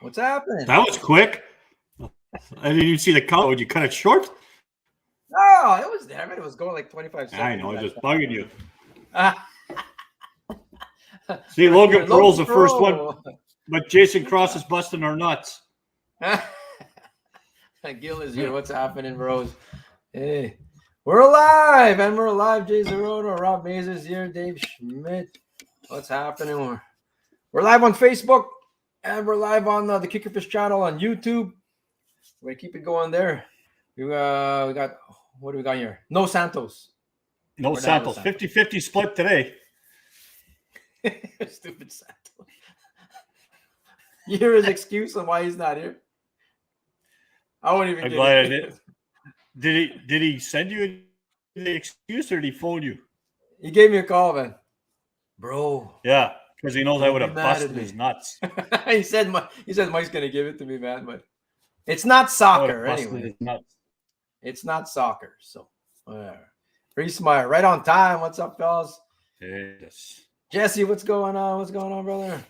What's happening? That was quick. I didn't even see the color. Would you cut it short? No, it was there. I mean, it was going like 25 seconds. I know, I'm just bugging you. Ah. See, Logan Pearl's the first Pearl. one, but Jason Cross is busting our nuts. Gil is here. What's happening, bros? Hey, we're alive, and we're alive. Jay Zerota, Rob Mays is here. Dave Schmidt. What's happening? We're live on Facebook, and we're live on the Kickerfish channel on YouTube. We're gonna keep it going there. We got, what do we got here? No Santos. No Santos. 50-50 split today. Stupid Santos. You hear his excuse on why he's not here? I won't even. I'm glad I did. Did he send you the excuse, or did he phone you? He gave me a call, man. Bro. Yeah, because he knows I would have busted his nuts. he said Mike's gonna give it to me, man, but it's not soccer anyway. It's not soccer, so Reese Meyer, right on time. What's up, fellas? Yes. Jesse, what's going on? What's going on, brother?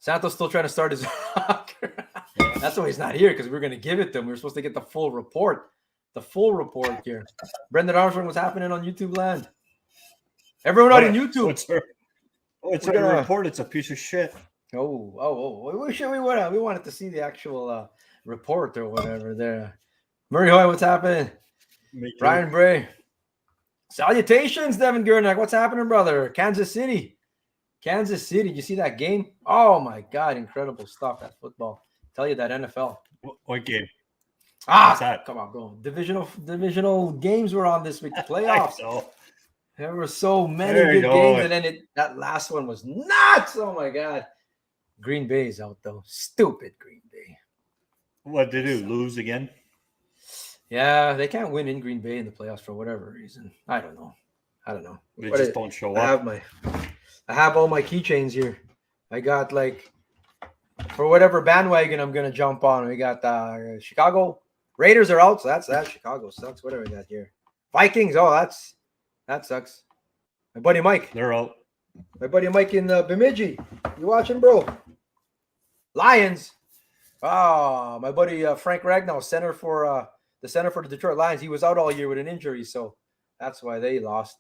Santos still trying to start his soccer. That's why he's not here, because we're going to give it to him. We were supposed to get the full report. The full report here. Brendan Armstrong, what's happening on YouTube land? Everyone out on YouTube. It's a report. It's a piece of shit. Oh. We wanted to see the actual report or whatever there. Murray Hoy, what's happening? Brian Bray. Salutations, Devin Gurnak. What's happening, brother? Kansas City. Did you see that game? Oh, my God. Incredible stuff, that football. Tell you that NFL. What game? What's that? Come on, go. Divisional games were on this week. The playoffs. There were so many good games, and then that last one was nuts. Oh, my God. Green Bay's out, though. Stupid Green Bay. What did they do? Lose again? Yeah, they can't win in Green Bay in the playoffs for whatever reason. I don't know. They just don't show up. I have all my keychains here. I got for whatever bandwagon I'm gonna jump on. We got Chicago Raiders are out, so that's that. Chicago sucks. Whatever we got here. Vikings. Oh, that sucks. My buddy Mike. They're out. My buddy Mike in Bemidji. You watching, bro? Lions. Oh, my buddy Frank Ragnow, center for the Detroit Lions. He was out all year with an injury, so that's why they lost.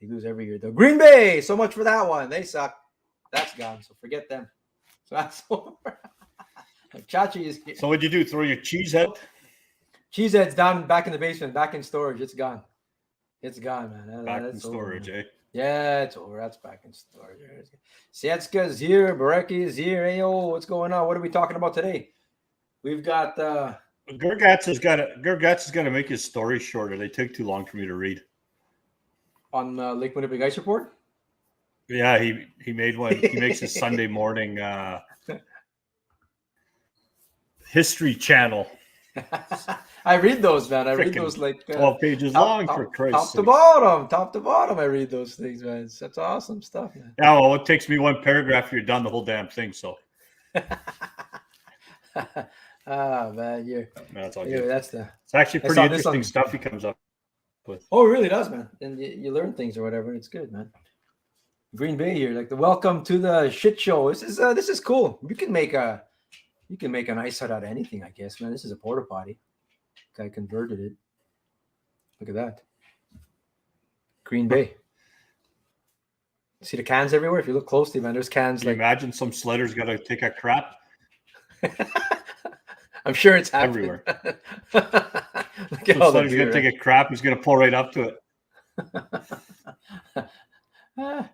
They lose every year, though. Green Bay, so much for that one. They suck. That's gone, so forget them. So that's over. Chachi is here. So what'd you do? Throw your cheese head? Cheese head's down back in the basement, back in storage. It's gone. It's gone, man. Back in storage, eh? Yeah, it's over. That's back in storage. Sietska's here. Bareki is here. Hey, what's going on? What are we talking about today? We've got Gergatz is gonna make his story shorter. They take too long for me to read. On Lake Winnipeg Ice Report? Yeah, he made one. He makes his Sunday morning History Channel. I read those, man. I read those 12 pages long, for Christ's sake. Top to bottom. I read those things, man. That's awesome stuff, man. Yeah, well, it takes me one paragraph. You're done the whole damn thing. So. Man, that's all good. It's actually pretty interesting stuff he comes up with. Oh, it really does, man. And you learn things or whatever. It's good, man. Green Bay here, the welcome to the shit show. This is cool. You can make an ice hut out of anything, I guess, man. This is a porta potty. Guy converted it. Look at that. Green Bay. See the cans everywhere? If you look closely, man, there's cans. Can you imagine some sledder's got to take a crap? I'm sure it's happening. Everywhere. Look at all sledder's going to take a crap. He's going to pull right up to it.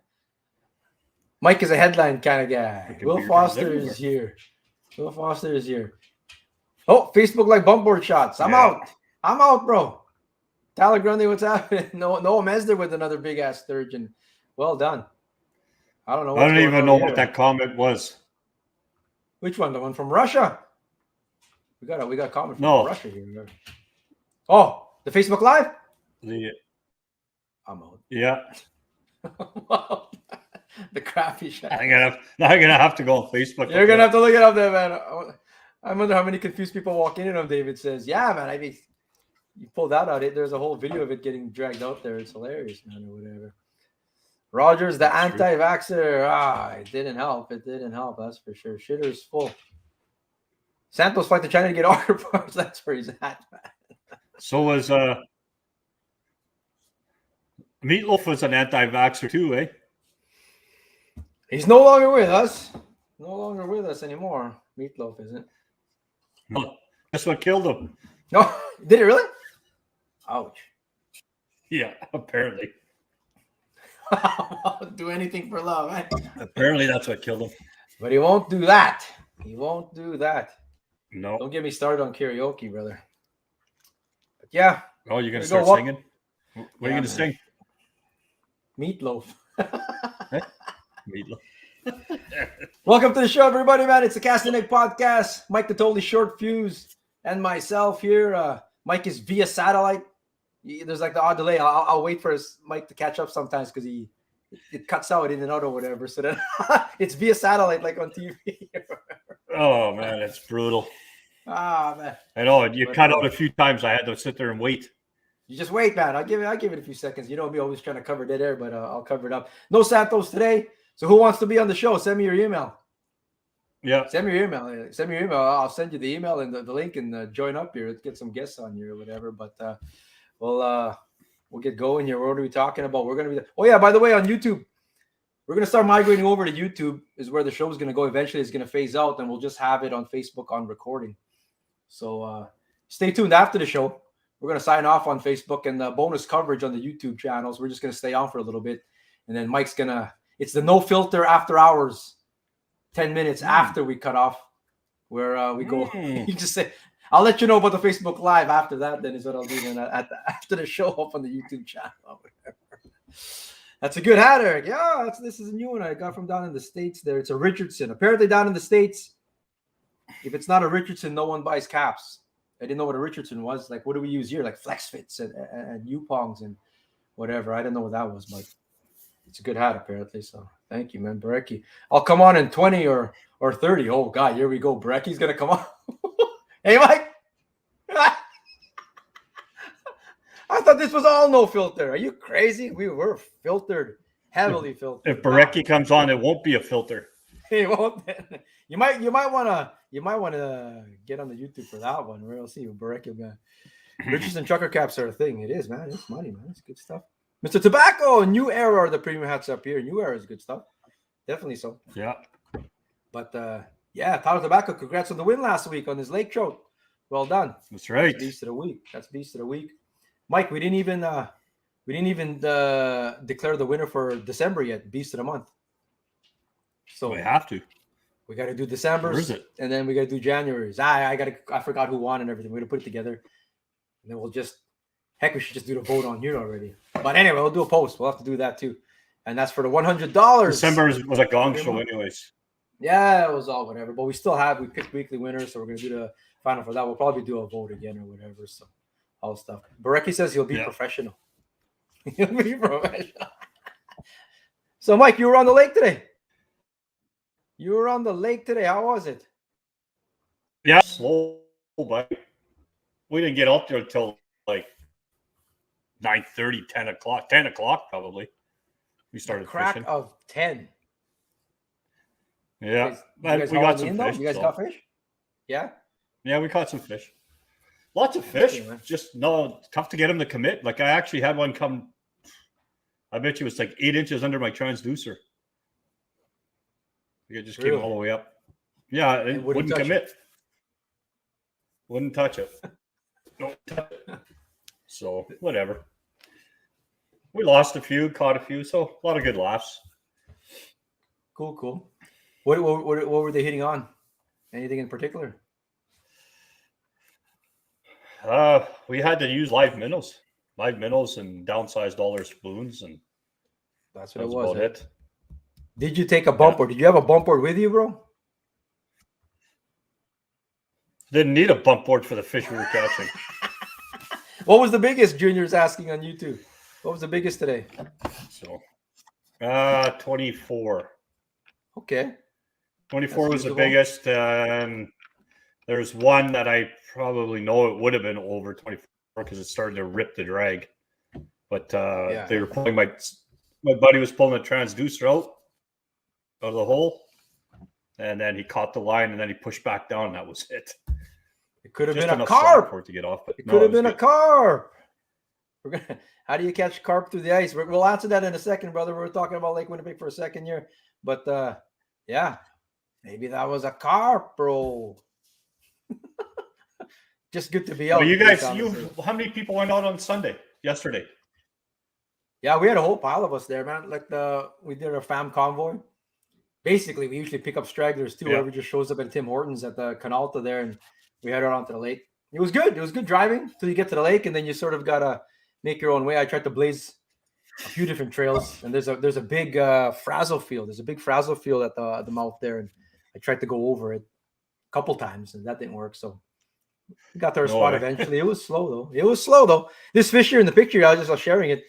Mike is a headline kind of guy. Will Foster is here. Oh, Facebook like bump board shots. I'm out, bro. Tyler Grundy, what's happening? Noah Mesner with another big ass sturgeon. Well done. I don't know. I don't even know what that comment was. Which one? The one from Russia? We got a comment from Russia here. Oh, the Facebook Live? I'm out. Yeah. Wow. The crappy shot. I'm gonna have to go on Facebook. You're gonna have to look it up there, man. I wonder how many confused people walk in on David says, yeah, man. I mean, you pulled that out. There's a whole video of it getting dragged out there. It's hilarious, man, or whatever. Rogers, the That's true. anti-vaxxer. It didn't help. It didn't help. That's for sure. Shitter's full. Santos fighting China to get autographs. That's where he's at, man. So was Meatloaf was an anti-vaxxer too, eh? He's no longer with us. No longer with us anymore. Meatloaf isn't. No, that's what killed him. No, did it really? Ouch. Yeah, apparently. Do anything for love, eh? Apparently that's what killed him. But he won't do that. He won't do that. No. Don't get me started on karaoke, brother. But yeah. Oh, you're gonna we start go. singing? What are you gonna sing? Meatloaf. Meatloaf. Welcome to the show, everybody, man. It's the Cast and Egg Podcast. Mike, the totally short fuse, and myself here. Mike is via satellite. There's like the odd delay. I'll wait for Mike to catch up sometimes because it cuts out in and out or whatever. So then it's via satellite, like on TV. Oh man, it's brutal. Man. I know you cut out a few times. I had to sit there and wait. You just wait, man. I'll give it a few seconds. You know me, always trying to cover dead air, but I'll cover it up. No Santos today. So who wants to be on the show? Send me your email. Yeah. Send me your email. Send me your email. I'll send you the email and the link and join up here. Let's get some guests on here or whatever. But we'll get going here. What are we talking about? We're gonna be. Oh yeah, by the way, on YouTube, we're gonna start migrating over to YouTube. Is where the show is gonna go. Eventually, it's gonna phase out, and we'll just have it on Facebook on recording. So stay tuned after the show. We're gonna sign off on Facebook and bonus coverage on the YouTube channels. We're just gonna stay on for a little bit, and then Mike's gonna. It's the no filter after hours. 10 minutes after we cut off, where we go. You just say, I'll let you know about the Facebook Live after that. Then is what I'll do then after the show up on the YouTube channel. That's a good hat, Eric. Yeah, this is a new one I got from down in the States there. It's a Richardson. Apparently down in the States, if it's not a Richardson, no one buys caps. I didn't know what a Richardson was. Like, what do we use here? Like Flex Fits and U-Pongs and whatever. I didn't know what that was, but it's a good hat apparently. So thank you, man. Berecki. I'll come on in 20 or 30. Oh, God, here we go. Berecki's going to come on. Hey, Mike. I thought this was all no filter. Are you crazy? We were filtered, heavily filtered. If Berecki comes on, it won't be a filter. He won't. You might want to get on the YouTube for that one. We'll see. Berecki. Richardson trucker caps are a thing. It is, man. It's money, man. It's good stuff. Mr. Tobacco, New Era are the premium hats up here. New Era is good stuff. Definitely so. Yeah. But yeah, Tyler Tobacco, congrats on the win last week on his lake trout. Well done. That's right. That's beast of the week. That's beast of the week. Mike, we didn't even declare the winner for December yet. Beast of the month. So we have to. We got to do December. Where is it? And then we got to do January's. I forgot who won and everything. We're gonna put it together, and then we'll just. Heck, we should just do the vote on here already. But anyway, we'll do a post. We'll have to do that too. And that's for the $100. December was a gong show anyways. Yeah, it was all whatever. But we picked weekly winners, so we're going to do the final for that. We'll probably do a vote again or whatever. So all stuff. Berecki says he'll be professional. He'll be professional. So, Mike, you were on the lake today. How was it? Yeah, slow, but we didn't get up there until like 9:30, 10 o'clock. 10 o'clock probably. We started crack fishing. Of 10. Yeah. You guys we got some fish. You guys caught fish? Yeah? Yeah, we caught some fish. Lots of fish. Just tough to get them to commit. Like I actually had one come. I bet you it's like 8 inches under my transducer. It just came all the way up. Yeah, it wouldn't commit. Wouldn't touch it. No. So whatever. We lost a few, caught a few, so a lot of good laughs. Cool. What were they hitting on? Anything in particular? We had to use live minnows and downsized dollar spoons, and that's what it was. About it. Did you take a bump board? Did you have a bump board with you, bro? Didn't need a bump board for the fish we were catching. What was the biggest? Junior's asking on YouTube. What was the biggest today? So, 24. Okay. 24 was the biggest. There's one that I probably know it would have been over 24 because it started to rip the drag. But they were pulling my my buddy was pulling a transducer out of the hole, and then he caught the line, and then he pushed back down, and that was it. It could have Just been a enough slack carp. for it to get off. But It no, could have it was been a good. carp. How do you catch carp through the ice? We'll answer that in a second, brother. We're talking about Lake Winnipeg for a second here. But yeah, maybe that was a carp, bro. Just good to be out. Well, you guys, how many people went out on yesterday? Yeah, we had a whole pile of us there, man. Like we did a fam convoy. Basically, we usually pick up stragglers too. Whoever just shows up at Tim Hortons at the Canalta there, and we head out onto the lake. It was good. It was good driving till you get to the lake, and then you sort of gotta make your own way. I tried to blaze a few different trails, and there's a big frazzle field. There's a big frazzle field at the mouth there, and I tried to go over it a couple times, and that didn't work. So we got to our spot eventually. It was slow though. This fish here in the picture, I was just sharing it.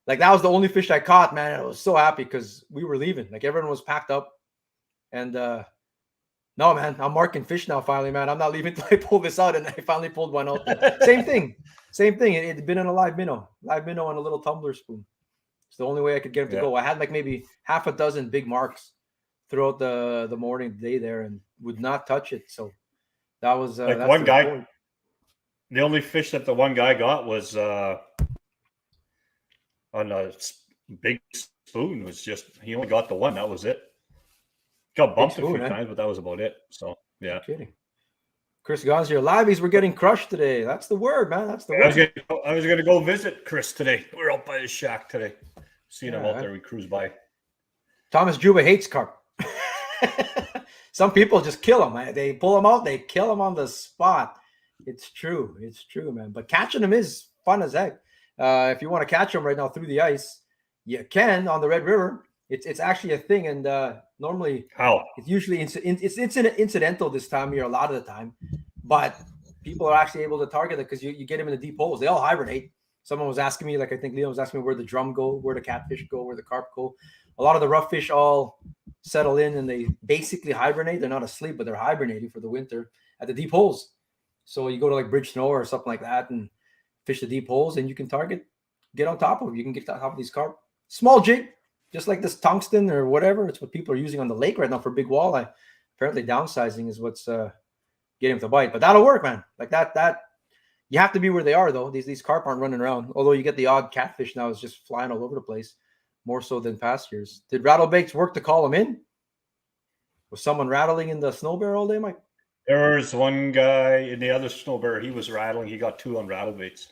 Like that was the only fish I caught, man. And I was so happy because we were leaving. Like everyone was packed up, and no, man, I'm marking fish now. Finally, man, I'm not leaving until I pull this out, and I finally pulled one out. Same thing. It had been in a live minnow on a little tumbler spoon. It's the only way I could get him to go. I had like maybe half a dozen big marks throughout the morning, day there, and would not touch it. So that was like one guy. The only fish that the one guy got was on a big spoon. Was just he only got the one. That was it. Got bumped a few times, but that was about it. So yeah. Kidding. Chris Gon's here. Liveys were getting crushed today. That's the word, man. That's the word. I was gonna go visit Chris today. We were out by his shack today. Seen him out there. We cruised by. Thomas Juba hates carp. Some people just kill them. They pull them out. They kill them on the spot. It's true. It's true, man. But catching them is fun as heck. If you want to catch them right now through the ice, you can on the Red River. It's actually a thing, and normally it's usually it's incidental this time of year a lot of the time, but people are actually able to target it because you get them in the deep holes. They all hibernate. Someone was asking me, like I think Leo was asking me where the drum go, where the catfish go, where the carp go. A lot of the rough fish all settle in and they basically hibernate. They're not asleep, but they're hibernating for the winter at the deep holes. So you go to like Bridge Snow or something like that and fish the deep holes, and you can get on top of them. You can get on top of these carp. Small jig. Just like this tungsten or whatever, it's what people are using on the lake right now for big walleye. Apparently, downsizing is what's getting them to bite. But that'll work, man. Like that, you have to be where they are, though. These carp aren't running around. Although you get the odd catfish now is just flying all over the place, more so than past years. Did Rattlebakes work to call them in? Was someone rattling in the snow bear all day, Mike? There was one guy in the other snow bear. He was rattling. He got 2 on Rattlebaits.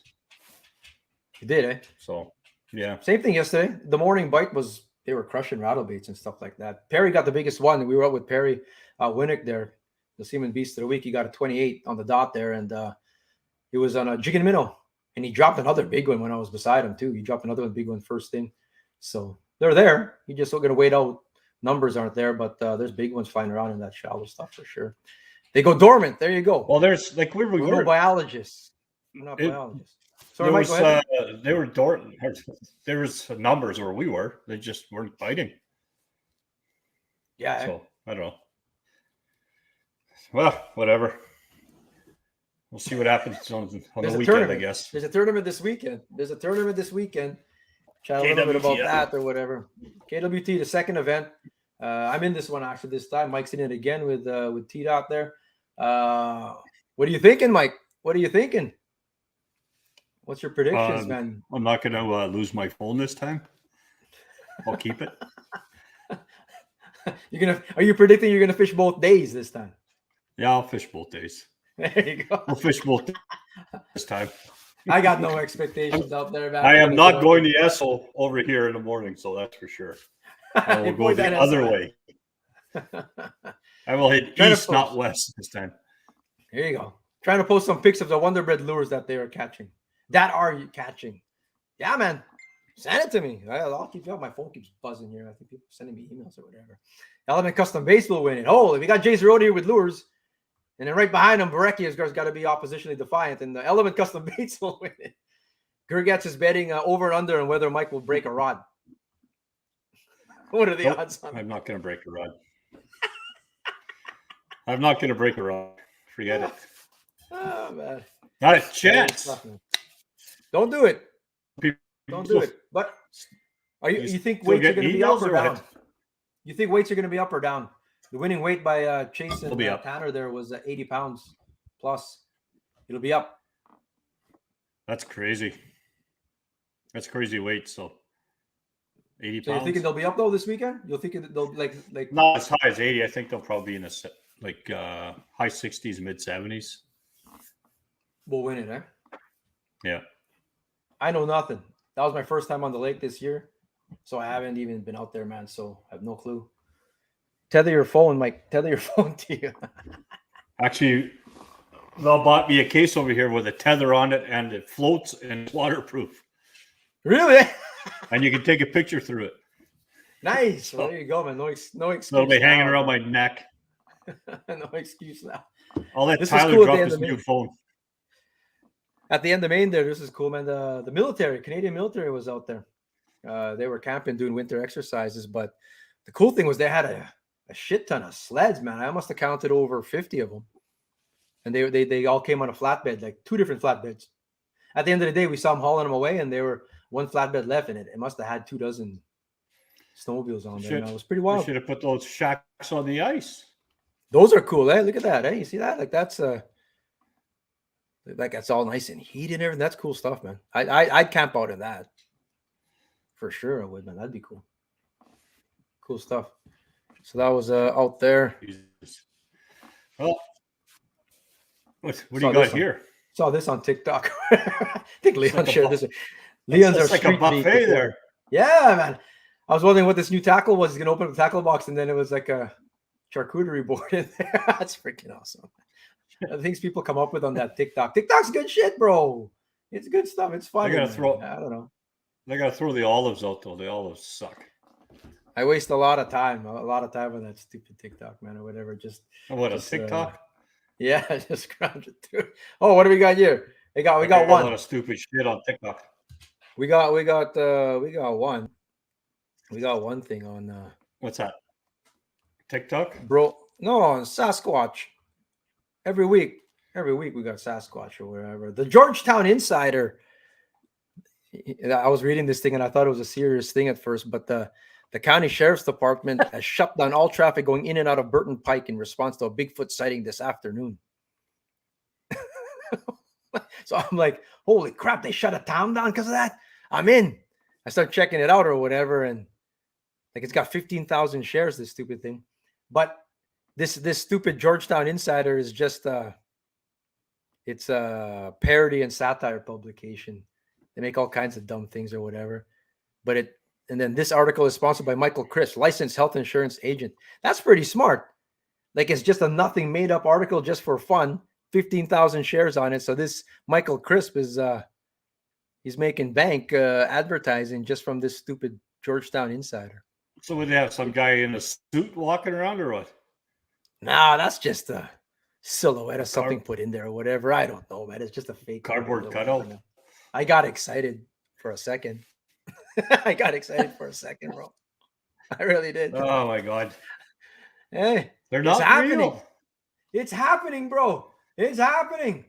He did, eh? So, yeah. Same thing yesterday. The morning bite was. They were crushing rattlebaits and stuff like that. Perry got the biggest one. We were out with Perry Winnick there, the Seaman Beast of the Week. He got a 28 on the dot there, and he was on a jig and minnow. And he dropped another big one when I was beside him, too. He dropped another big one first thing. So they're there. You just going to wait out. Numbers aren't there, but there's big ones flying around in that shallow stuff for sure. They go dormant. There you go. Well, there's like we're no biologists. We're not biologists. Sorry, Mike, go ahead. They were dormant. There was numbers where we were. They just weren't biting. Yeah. So I don't know. Well, whatever. We'll see what happens on the weekend, tournament. I guess. There's a tournament this weekend. Chat a little bit about that or whatever. KWT, the second event. I'm in this one actually this time. Mike's in it again with T-Dot there. What are you thinking, Mike? What are you thinking? What's your predictions, man? I'm not going to lose my phone this time. I'll keep it. Are you predicting you're gonna fish both days this time? Yeah, I'll fish both days. There you go. I'll fish both days this time. I got no expectations out there, man. I am not going to Esso over here in the morning, so that's for sure. I will go the other way. I will hit east, not west this time. There you go. Trying to post some pics of the Wonderbread lures that they are catching. That are you catching? Yeah, man. Send it to me. I'll keep you up. My phone keeps buzzing here. I think people are sending me emails or whatever. Element Custom Base will win it. Oh, we got Jason Road here with lures. And then right behind him, Barecki has got to be oppositionally defiant. And the Element Custom Baits will win it. Gergatz is betting over and under on whether Mike will break a rod. What are the odds on it? I'm not going to break a rod. I'm not going to break a rod. Forget it. Oh, man. Not a chance. Don't do it. Don't do it. But You think still weights are getting going to be up emails or or down? what? You think weights are going to be up or down? The winning weight by Chase It'll and be up. Tanner there was 80 pounds plus. It'll be up. That's crazy. That's crazy weight. So 80 So you're pounds. thinking they'll be up though this weekend? You'll think they'll like Not as high as 80. I think they'll probably be in the high 60s, mid 70s. we'll win it, eh? Yeah. I know nothing. That was my first time on the lake this year, so I haven't even been out there, man. So I have no clue. Tether your phone, Mike. Tether your phone to you. Actually, they'll bought me a case over here with a tether on it, and it floats and it's waterproof. Really? And you can take a picture through it. Nice. Well, there you go, man. No excuse. They'll be hanging around now, my neck. no excuse now. I'll let This is Tyler cool at drop the end his of new May. phone. At the end of Maine there, this is cool, man. The military, Canadian military was out there. They were camping, doing winter exercises. But the cool thing was they had a shit ton of sleds, man. I must have counted over 50 of them. And they all came on a flatbed, like 2 different flatbeds. At the end of the day, we saw them hauling them away, and they were one flatbed left in it. It must have had 24 snowmobiles on there. Man. It was pretty wild. You should have put those shacks on the ice. Those are cool, eh? Look at that, eh? You see that? Like that's all nice and heated and everything. That's cool stuff, man. I'd camp out in that. For sure I would, man. That'd be cool. Cool stuff. So that was out there. Jesus. Well, what do you got here? Saw this on TikTok. I think Leon shared this. Leon's our like a buffet there. Yeah, man. I was wondering what this new tackle was. He's gonna open up the tackle box, and then it was like a charcuterie board in there. That's freaking awesome. The things people come up with on that TikTok. TikTok's good shit, bro. It's good stuff. It's fun. I don't know. They gotta throw the olives out though. The olives suck. I waste a lot of time on that stupid TikTok, man, or whatever. Just a TikTok? Yeah, just scrounge it through. Oh, what do we got here? We got one. A lot of stupid shit on TikTok. We got one. We got one thing on what's that? TikTok? Bro, no, on Sasquatch. Every week we got Sasquatch or whatever. The Georgetown Insider. I was reading this thing and I thought it was a serious thing at first, but the county sheriff's department has shut down all traffic going in and out of Burton Pike in response to a Bigfoot sighting this afternoon. So I'm like, holy crap, they shut a town down because of that? I'm in. I start checking it out or whatever, and like it's got 15,000 shares, this stupid thing. But this stupid Georgetown Insider is just it's a parody and satire publication. They make all kinds of dumb things or whatever. And then this article is sponsored by Michael Crisp, licensed health insurance agent. That's pretty smart. Like it's just a nothing made up article just for fun. 15,000 shares on it. So this Michael Crisp is he's making bank advertising just from this stupid Georgetown Insider. So would they have some guy in a suit walking around or what? Nah, that's just a silhouette of something put in there or whatever. I don't know, man. It's just a fake cardboard cutout. I got excited for a second. Bro. I really did. Oh my God. Hey, they're not happening. Real. It's happening, bro. It's happening.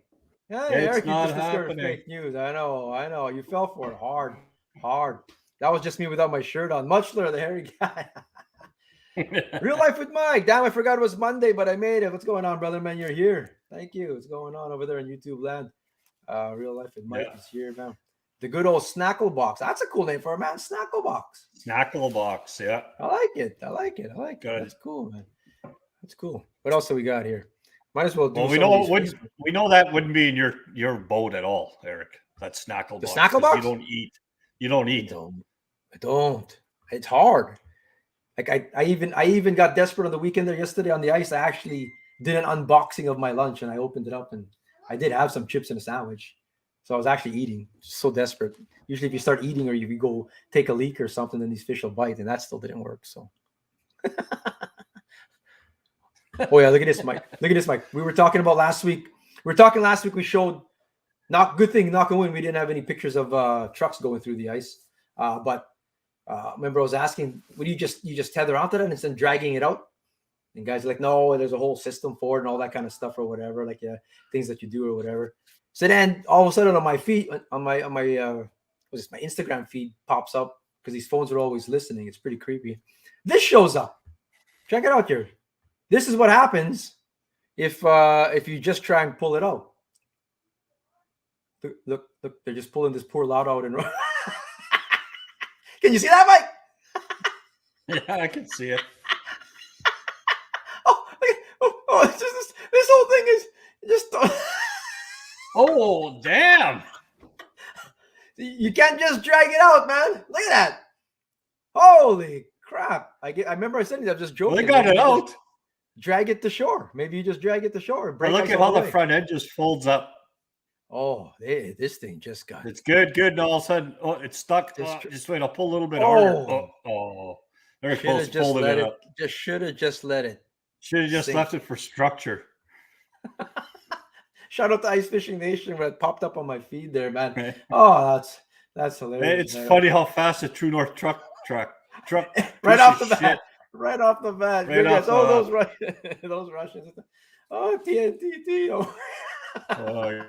Hey, it's Eric, not you just discovered fake news. I know. You fell for it hard. That was just me without my shirt on. Muchler, the hairy guy. Real Life with Mike. Damn, I forgot it was Monday, but I made it. What's going on, brother, man? You're here. Thank you. What's going on over there in YouTube land? Real Life with Mike is here, man. The good old Snackle Box. That's a cool name for a man. Snackle Box. Snackle Box, yeah. I like it. Good. That's cool, man. That's cool. What else do we got here? Might as well do. Well, we know that wouldn't be in your boat at all, Eric. That Snackle Box. The Snackle Box? You don't eat. I don't. It's hard. Like I even got desperate on the weekend there yesterday on the ice. I actually did an unboxing of my lunch and I opened it up and I did have some chips and a sandwich. So I was actually eating. So desperate. Usually if you start eating or if you go take a leak or something, then these fish will bite, and that still didn't work. So oh yeah, look at this, Mike. We were talking about last week. We showed knock on wood, we didn't have any pictures of trucks going through the ice. But remember I was asking, would you just tether onto that instead of dragging it out? And guys are like, no, there's a whole system for it and all that kind of stuff or whatever, like things that you do or whatever. So then all of a sudden on my feed, on my my Instagram feed pops up because these phones are always listening. It's pretty creepy. This shows up. Check it out here. This is what happens if you just try and pull it out. Look, they're just pulling this poor lot out and Can you see that, Mike? Yeah, I can see it. It's just this whole thing is just. Oh, damn! You can't just drag it out, man. Look at that. Holy crap! I remember I said I'm just joking. Well, they got it out. Drag it to shore. Maybe you just drag it to shore. And break look at how the front end just folds up. Oh, this thing just got. It's good. And all of a sudden, it's stuck. Just wait, I'll pull a little bit harder. They're close to folding it up. Should have just let it. Should have just left it for structure. Shout out to Ice Fishing Nation where it popped up on my feed there, man. Oh, that's hilarious. It's funny how fast a True North truck right off the bat. Right off the bat. Those Russians. Oh, TNT. Oh. Oh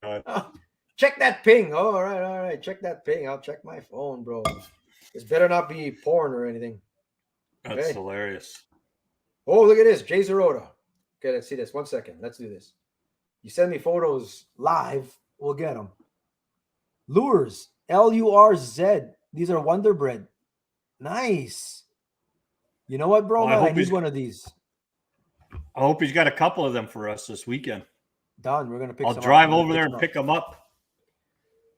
God. Oh, check that ping. Oh, all right. Check that ping. I'll check my phone, bro. This better not be porn or anything. That's hilarious. Oh, look at this. Jay Zarota. Okay, let's see this. 1 second. Let's do this. You send me photos live, we'll get them. Lures. Lurz. These are Wonder Bread. Nice. You know what, bro? I need one of these. I hope he's got a couple of them for us this weekend. Done. We're gonna pick. I'll drive over there and pick them up.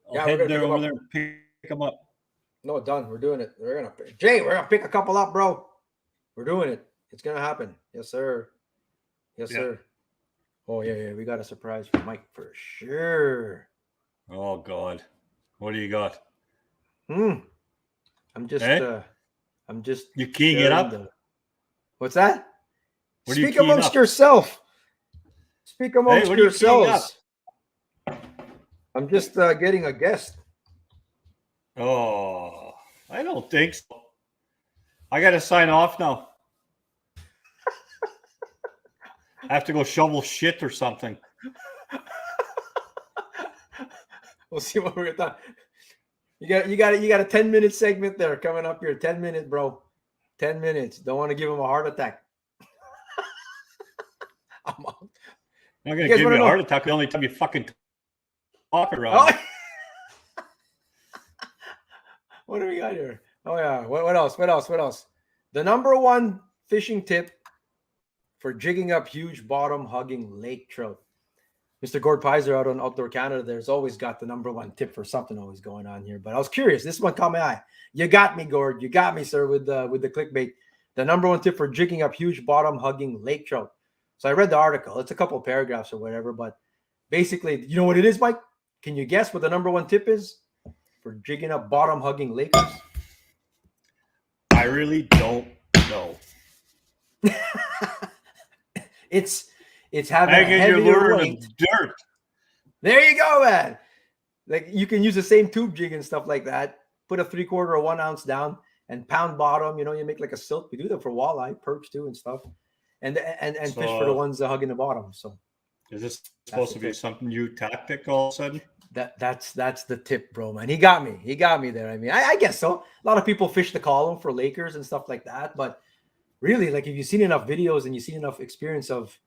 I'll head there over there and pick them up. No, done. We're doing it. We're gonna pick a couple up, bro. We're doing it. It's gonna happen. Yes, sir. Yes, sir. Oh yeah. We got a surprise for Mike for sure. Oh God, what do you got? I'm just. You keying it up? What's that? What Speak amongst yourself. Speak amongst yourselves. I'm just getting a guest. Oh, I don't think so. I got to sign off now. I have to go shovel shit or something. We'll see what we're gonna. You got a 10-minute segment there coming up here. 10 minutes, bro. 10 minutes. Don't want to give him a heart attack. I'm not gonna give you a heart attack the only time you fucking talk around. Oh. What do we got here? Oh yeah. What else? The number one fishing tip for jigging up huge bottom hugging lake trout. Mr. Gord Pizer out on Outdoor Canada, there's always got the number one tip for something always going on here. But I was curious. This one caught my eye. You got me, Gord. You got me, sir, with the clickbait. The number one tip for jigging up huge bottom hugging lake trout. So I read the article. It's a couple of paragraphs or whatever, but basically, you know what it is, Mike? Can you guess what the number one tip is for jigging up bottom hugging lakers? I really don't know. It's having a heavier weight. Dirt. There you go, man. Like you can use the same tube jig and stuff like that. Put a 3/4 or 1 ounce down and pound bottom. You know, you make like a silk. We do that for walleye, perch too, and stuff. And fish for the ones that hugging the bottom. So is this supposed to be some new tactic all of a sudden? That's the tip, bro, man. He got me there. I mean, I guess so. A lot of people fish the column for Lakers and stuff like that, but really, like if you've seen enough videos and you've seen enough experience of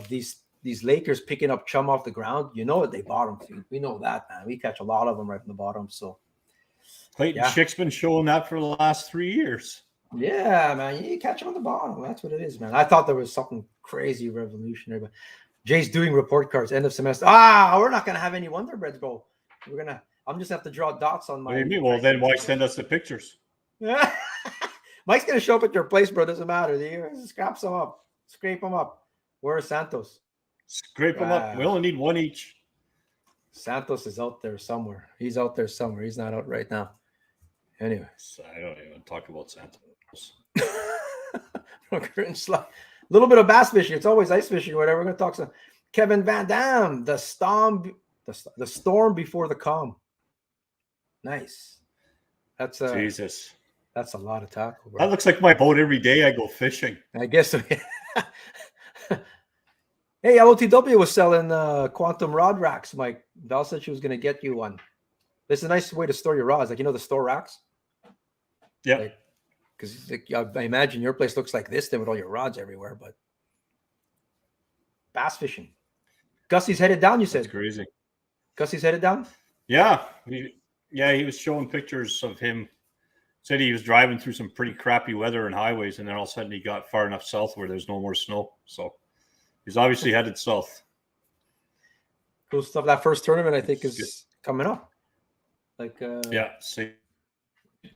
these Lakers picking up chum off the ground, you know what they bottom feed. We know that, man. We catch a lot of them right from the bottom. So Clayton Schick's been showing that for the last 3 years. Yeah, man. You catch them on the bottom. That's what it is, man. I thought there was something crazy revolutionary, but Jay's doing report cards end of semester. We're not gonna have any Wonder Breads, bro. I'm just have to draw dots on my. What do you mean? Well, then why send us the pictures? Mike's gonna show up at your place, bro. Doesn't matter. Scrape them up. Where's Santos? Scrape them up. We only need one each. Santos is out there somewhere. He's out there somewhere. He's not out right now. Anyways, I don't even talk about Santos. A little bit of bass fishing. It's always ice fishing or whatever. We're gonna talk some Kevin Van Dam, the storm before the calm. Nice. That's Jesus. That's a lot of tackle, bro. That looks like my boat every day I go fishing. I guess so. Hey, LOTW was selling quantum rod racks, Mike. Val said she was gonna get you one. This is a nice way to store your rods. Like, you know, the store racks. Yeah. Because I imagine your place looks like this then with all your rods everywhere, but bass fishing. Gussie's headed down, you said? That's crazy. Gussie's headed down? Yeah. He was showing pictures of him. Said he was driving through some pretty crappy weather and highways, and then all of a sudden he got far enough south where there's no more snow. So he's obviously headed south. Cool stuff. That first tournament, I think, is coming up. St.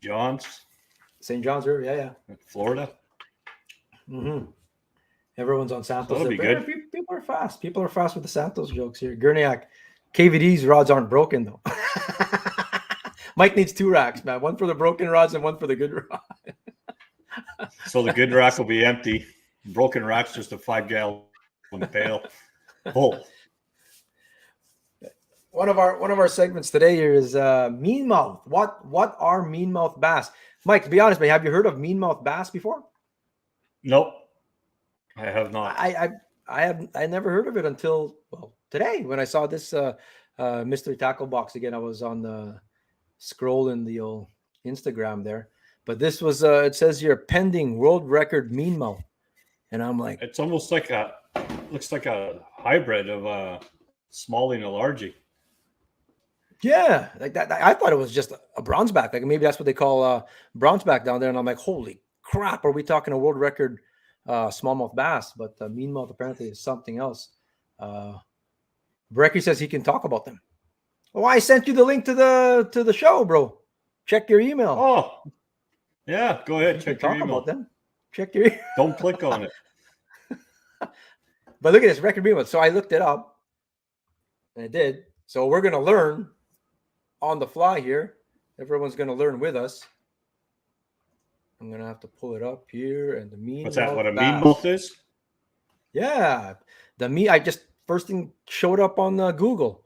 John's. St. John's River, yeah. Florida. Mm-hmm. Everyone's on Santos. That'll be good. People are fast. People are fast with the Santos jokes here. Gurniak, KVD's rods aren't broken, though. Mike needs 2 racks, man. One for the broken rods and one for the good rod. So the good rack will be empty. Broken rack's just a 5-gallon pail. Oh. One of our segments today here is Meanmouth. What are Meanmouth bass? Mike, to be honest, man, have you heard of Meanmouth bass before? Nope. I have not. I never heard of it until today when I saw this mystery tackle box again. I was on the scrolling the old Instagram there, but this was it says here pending world record Meanmouth, and I'm like, it's almost like looks like a hybrid of a smallie and a largie. Yeah, like that. I thought it was just a bronzeback. Like maybe that's what they call bronzeback down there. And I'm like, holy crap, are we talking a world record smallmouth bass? But Meanmouth apparently is something else. Brecky says he can talk about them. Oh, I sent you the link to the show, bro. Check your email. Oh, yeah. Go ahead. Check your email. About them. Check your. Don't click on it. But look at this record Meanmouth. So I looked it up, and I did. So we're gonna learn on the fly here. Everyone's gonna learn with us. I'm gonna have to pull it up here and the Meanmouth. What's that? What a Meanmouth is? Yeah, I just first thing showed up on Google.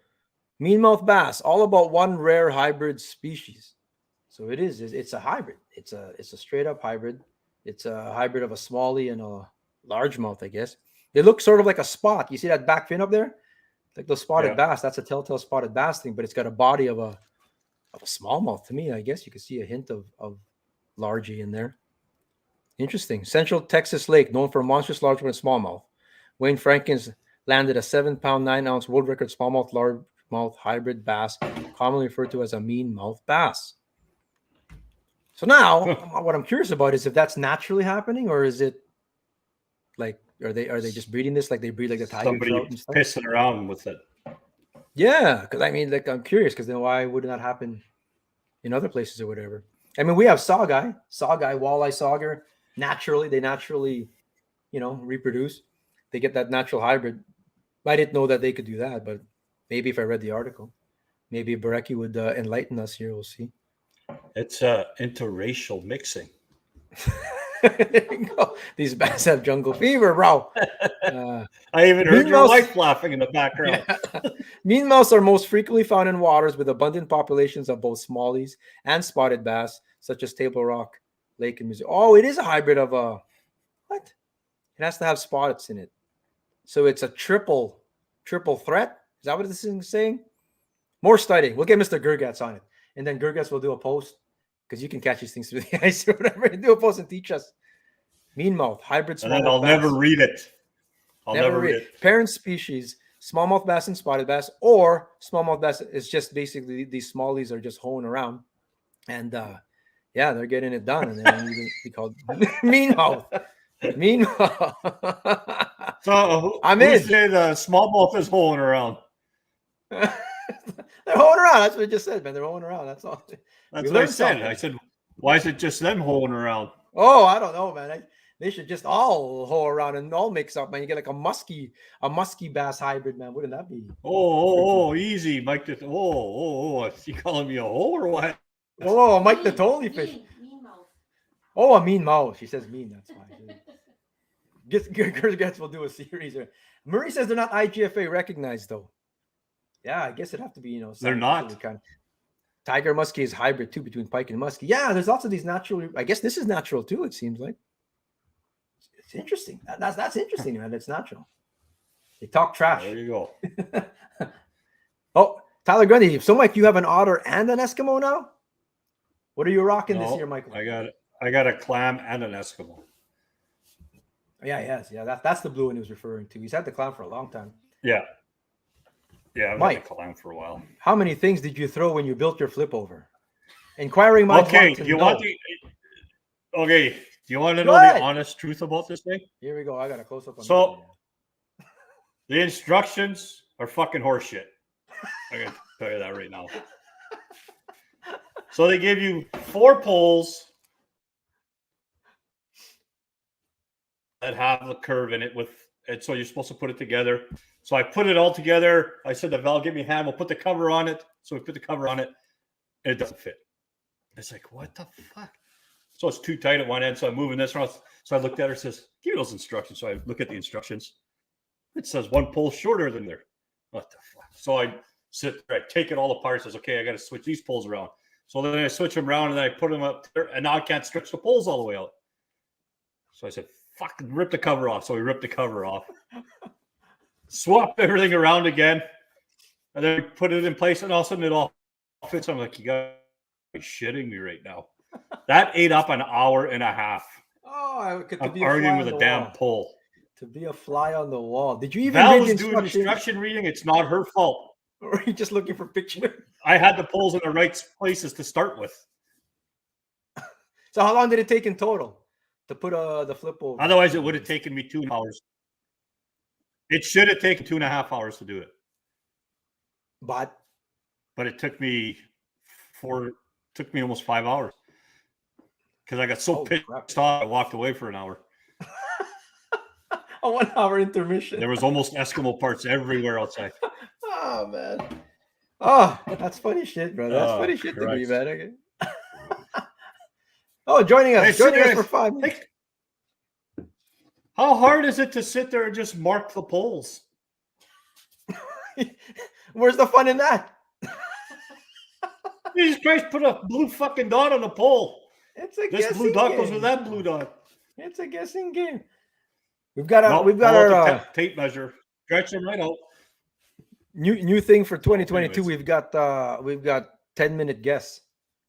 Meanmouth bass, all about one rare hybrid species. So it is. It's a hybrid. It's a straight up hybrid. It's a hybrid of a smallie and a largemouth, I guess. It looks sort of like a spot. You see that back fin up there? Like the spotted bass. That's a telltale spotted bass thing, but it's got a body of a smallmouth to me. I guess you can see a hint of largie in there. Interesting. Central Texas lake, known for monstrous largemouth and smallmouth. Wayne Frankens landed a 7-pound, 9-ounce world record smallmouth largemouth hybrid bass, commonly referred to as a Meanmouth bass. So now, what I'm curious about is if that's naturally happening, or is it like are they just breeding this like they breed like the tiger trout and stuff? Pissing around with it. Yeah, because I mean, like I'm curious because then why would that happen in other places or whatever? I mean, we have walleye, sauger. They naturally, reproduce. They get that natural hybrid. I didn't know that they could do that, but maybe if I read the article, maybe Barecki would enlighten us here. We'll see. It's interracial mixing. There you go. These bass have jungle fever, bro. I even heard your wife laughing in the background. Yeah. Meanmouths are most frequently found in waters with abundant populations of both smallies and spotted bass, such as Table Rock Lake in Missouri. Oh, it is a hybrid of a what? It has to have spots in it. So it's a triple threat. Is that what this is saying? More studying. We'll get Mr. Gergatz on it. And then Gergatz will do a post because you can catch these things through the ice or whatever. Do a post and teach us. Meanmouth, hybrid smallmouth. And then I'll never read it. I'll never read it. Parent species, smallmouth bass and spotted bass, or smallmouth bass is just basically these smallies are just hoeing around. And they're getting it done. And then we called Meanmouth. Meanmouth. So I'm in. Say the smallmouth is hoeing around. They're hoeing around. That's what I just said, man. They're hoeing around. That's all. That's what I said. Something. I said, why is it just them hoeing around? Oh, I don't know, man. They should just all hoe around and all mix up, man. You get like a musky bass hybrid, man. Wouldn't that be? Easy, Mike. Is he calling me a hoe or what? Oh, Mike the Totally Fish. Mean mouth. Oh, a mean mouth. She says mean. That's fine. Guess we'll do a series. Murray says they're not IGFA recognized, though. Yeah, I guess it'd have to be, they're not. Tiger muskie is hybrid too between pike and muskie. Yeah, there's lots of these natural. I guess this is natural too. It seems like it's interesting. That's interesting, man. It's natural. They talk trash. There you go. Oh, Tyler Grundy. So, Mike, you have an otter and an Eskimo now. What are you rocking this year, Michael? I got a clam and an Eskimo. Yeah, he has. Yeah, that's the blue one he was referring to. He's had the clam for a long time. Yeah. Yeah, I've had the clam for a while. How many things did you throw when you built your flip over? Inquiring minds want to know. Okay, do you want to know the honest truth about this thing? Here we go. I got a close up on So, the instructions are fucking horseshit. I'm going to tell you that right now. So, they give you 4 poles that have a curve in it and so you're supposed to put it together. So I put it all together. I said to Val, give me a hand. We'll put the cover on it. So we put the cover on it, and it doesn't fit. It's like, what the fuck? So it's too tight at one end. So I'm moving this around. So I looked at her and says, give me those instructions. So I look at the instructions. It says 1 pole shorter than there. What the fuck? So I sit there, I take it all apart. Says, okay, I got to switch these poles around. So then I switch them around and then I put them up there, and now I can't stretch the poles all the way out. So I said, fucking rip the cover off. So we ripped the cover off. Swapped everything around again. And then we put it in place, and all of a sudden it all fits. I'm like, you gotta be shitting me right now. That ate up an hour and a half. Oh, I'm arguing with a damn pole. To be a fly on the wall. Did you even Val was doing instruction reading? It's not her fault. Or are you just looking for pictures? I had the poles in the right places to start with. So how long did it take in total to put the flip over? Otherwise, it would have taken me 2 hours. It should have taken 2.5 hours to do it. But it took me almost 5 hours. Because I got so pissed off, I walked away for an hour. A 1 hour intermission. There was almost Eskimo parts everywhere outside. Oh, man. Oh, that's funny shit, bro. That's funny shit to me, man. Okay. Oh, joining us for 5 minutes. How hard is it to sit there and just mark the poles? Where's the fun in that? Jesus Christ, put a blue fucking dot on the pole. It's a this blue dot goes with that blue dot. It's a guessing game. We've got our tape measure. Stretch them right out. New thing for 2022. We've got 10-minute guess.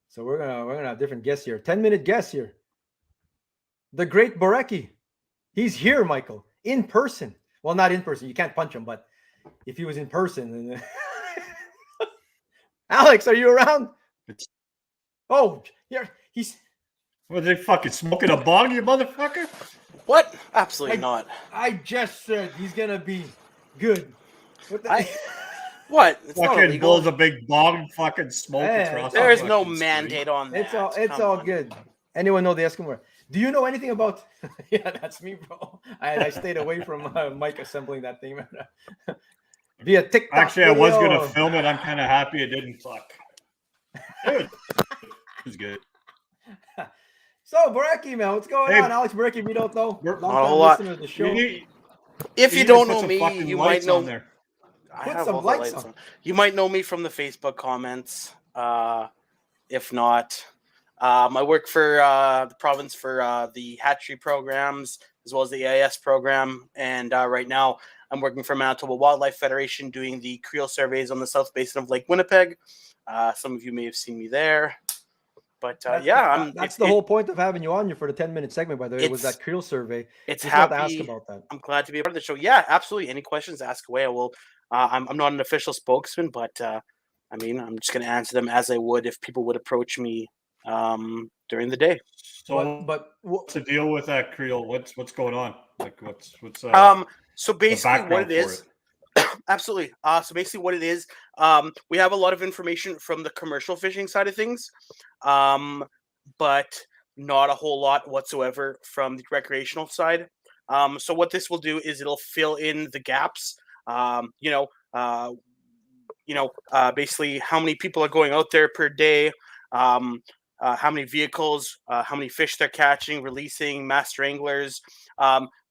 So we're gonna have different guests here. 10-minute guess here. The great Borecki. He's here, Michael, in person. Well, not in person. You can't punch him, but if he was in person. Alex, are you around? Oh, yeah. What, they fucking smoking a bong, you motherfucker? What? Absolutely not. I just said he's gonna be good. What? It's fucking blows a big bong, fucking smoke. There is no mandate on that. It's all good. Anyone know the Eskimo? Do you know anything about? Yeah, that's me, bro. I stayed away from Mike assembling that thing via TikTok. Actually, I was gonna film it. I'm kind of happy it didn't. Fuck. Dude, it was good. So, Borecki, man, what's going on? Alex Borecki, we don't know. Not a whole lot. The show. If you don't know me, you might know. Put some lights on. You might know me from the Facebook comments. If not, I work for the province for the hatchery programs as well as the AIS program, and right now I'm working for Manitoba Wildlife Federation doing the creel surveys on the south basin of Lake Winnipeg. Some of you may have seen me there. But that's the whole point of having you on here for the 10-minute segment, by the way, was that creel survey. It's happy to ask about that. I'm glad to be a part of the show. Yeah, absolutely. Any questions, ask away. I will. I'm not an official spokesman, but I mean, I'm just going to answer them as I would if people would approach me during the day. So, but what's the deal with that creel? What's going on? Like, what's so basically what it is. Absolutely. So basically what it is, we have a lot of information from the commercial fishing side of things, but not a whole lot whatsoever from the recreational side. So what this will do is it'll fill in the gaps, basically how many people are going out there per day, how many vehicles, how many fish they're catching, releasing, master anglers.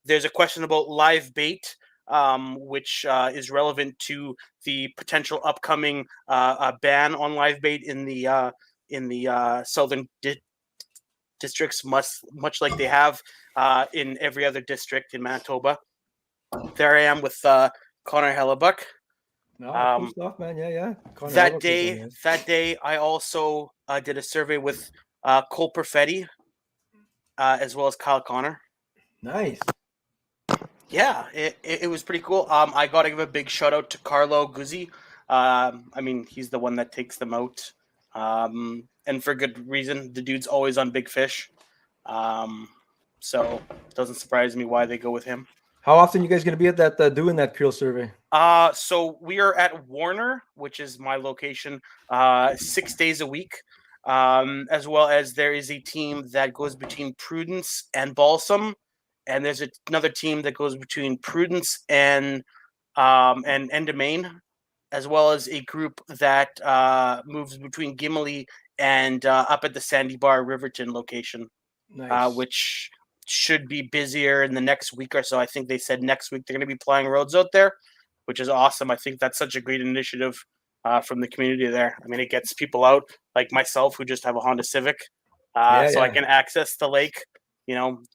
There's a question about live bait, which is relevant to the potential upcoming ban on live bait in the southern districts, much like they have in every other district in Manitoba. There I am with Connor Hellebuck. No, cool stuff, man. Yeah. That day, I also did a survey with Cole Perfetti, as well as Kyle Connor. Nice. Yeah, it was pretty cool. I got to give a big shout out to Carlo Guzzi. I mean, he's the one that takes them out, and for good reason. The dude's always on big fish, so it doesn't surprise me why they go with him. How often you guys going to be at that doing that creel survey? So we are at Warner, which is my location, 6 days a week, as well as there is a team that goes between Prudence and Balsam, and there's another team that goes between Prudence and Domain, as well as a group that moves between Gimli and up at the Sandy Bar Riverton location, Nice. which should be busier in the next week or so. I think they said next week they're going to be plying roads out there, which is awesome. I think that's such a great initiative from the community there. I mean, it gets people out like myself who just have a Honda Civic, so I can access the lake,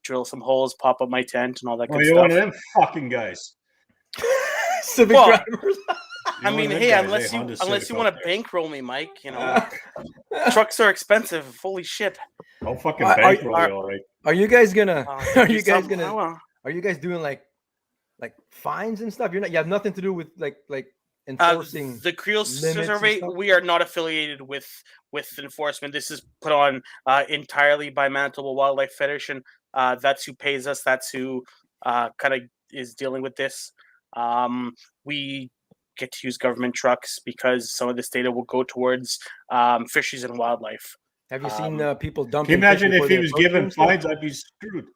drill some holes, pop up my tent and all that good you're stuff. one of them fucking guys. Civic drivers. I mean, hey, unless you want to bankroll me, Mike, trucks are expensive. Holy shit! I'll fucking bankroll you, all right. Are you guys gonna? Are you guys doing like fines and stuff? You have nothing to do with like enforcing the Creel survey. We are not affiliated with enforcement. This is put on entirely by Manitoba Wildlife Federation. That's who pays us. That's who kind of is dealing with this. We get to use government trucks because some of this data will go towards fisheries and wildlife. Have you seen people dumping? Can you imagine if he was given fines? I'd be screwed.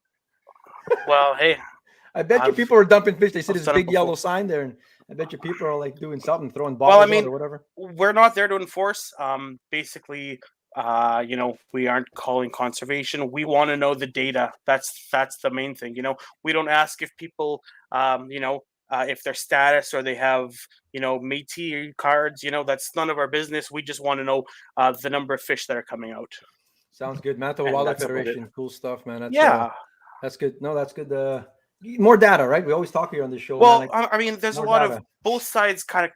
Well, hey, I bet you people are dumping fish. They see this big yellow sign there, and I bet you people are like doing something, throwing bottles out or whatever. We're not there to enforce. Basically, we aren't calling conservation. We want to know the data. That's the main thing. We don't ask if people, if their status or they have, Métis cards. That's none of our business. We just want to know the number of fish that are coming out. Sounds good. Manitoba Wildlife Federation. Cool stuff, man. That's good. No, that's good. More data, right? We always talk here on this show. Well, man, I mean, there's a lot of both sides kind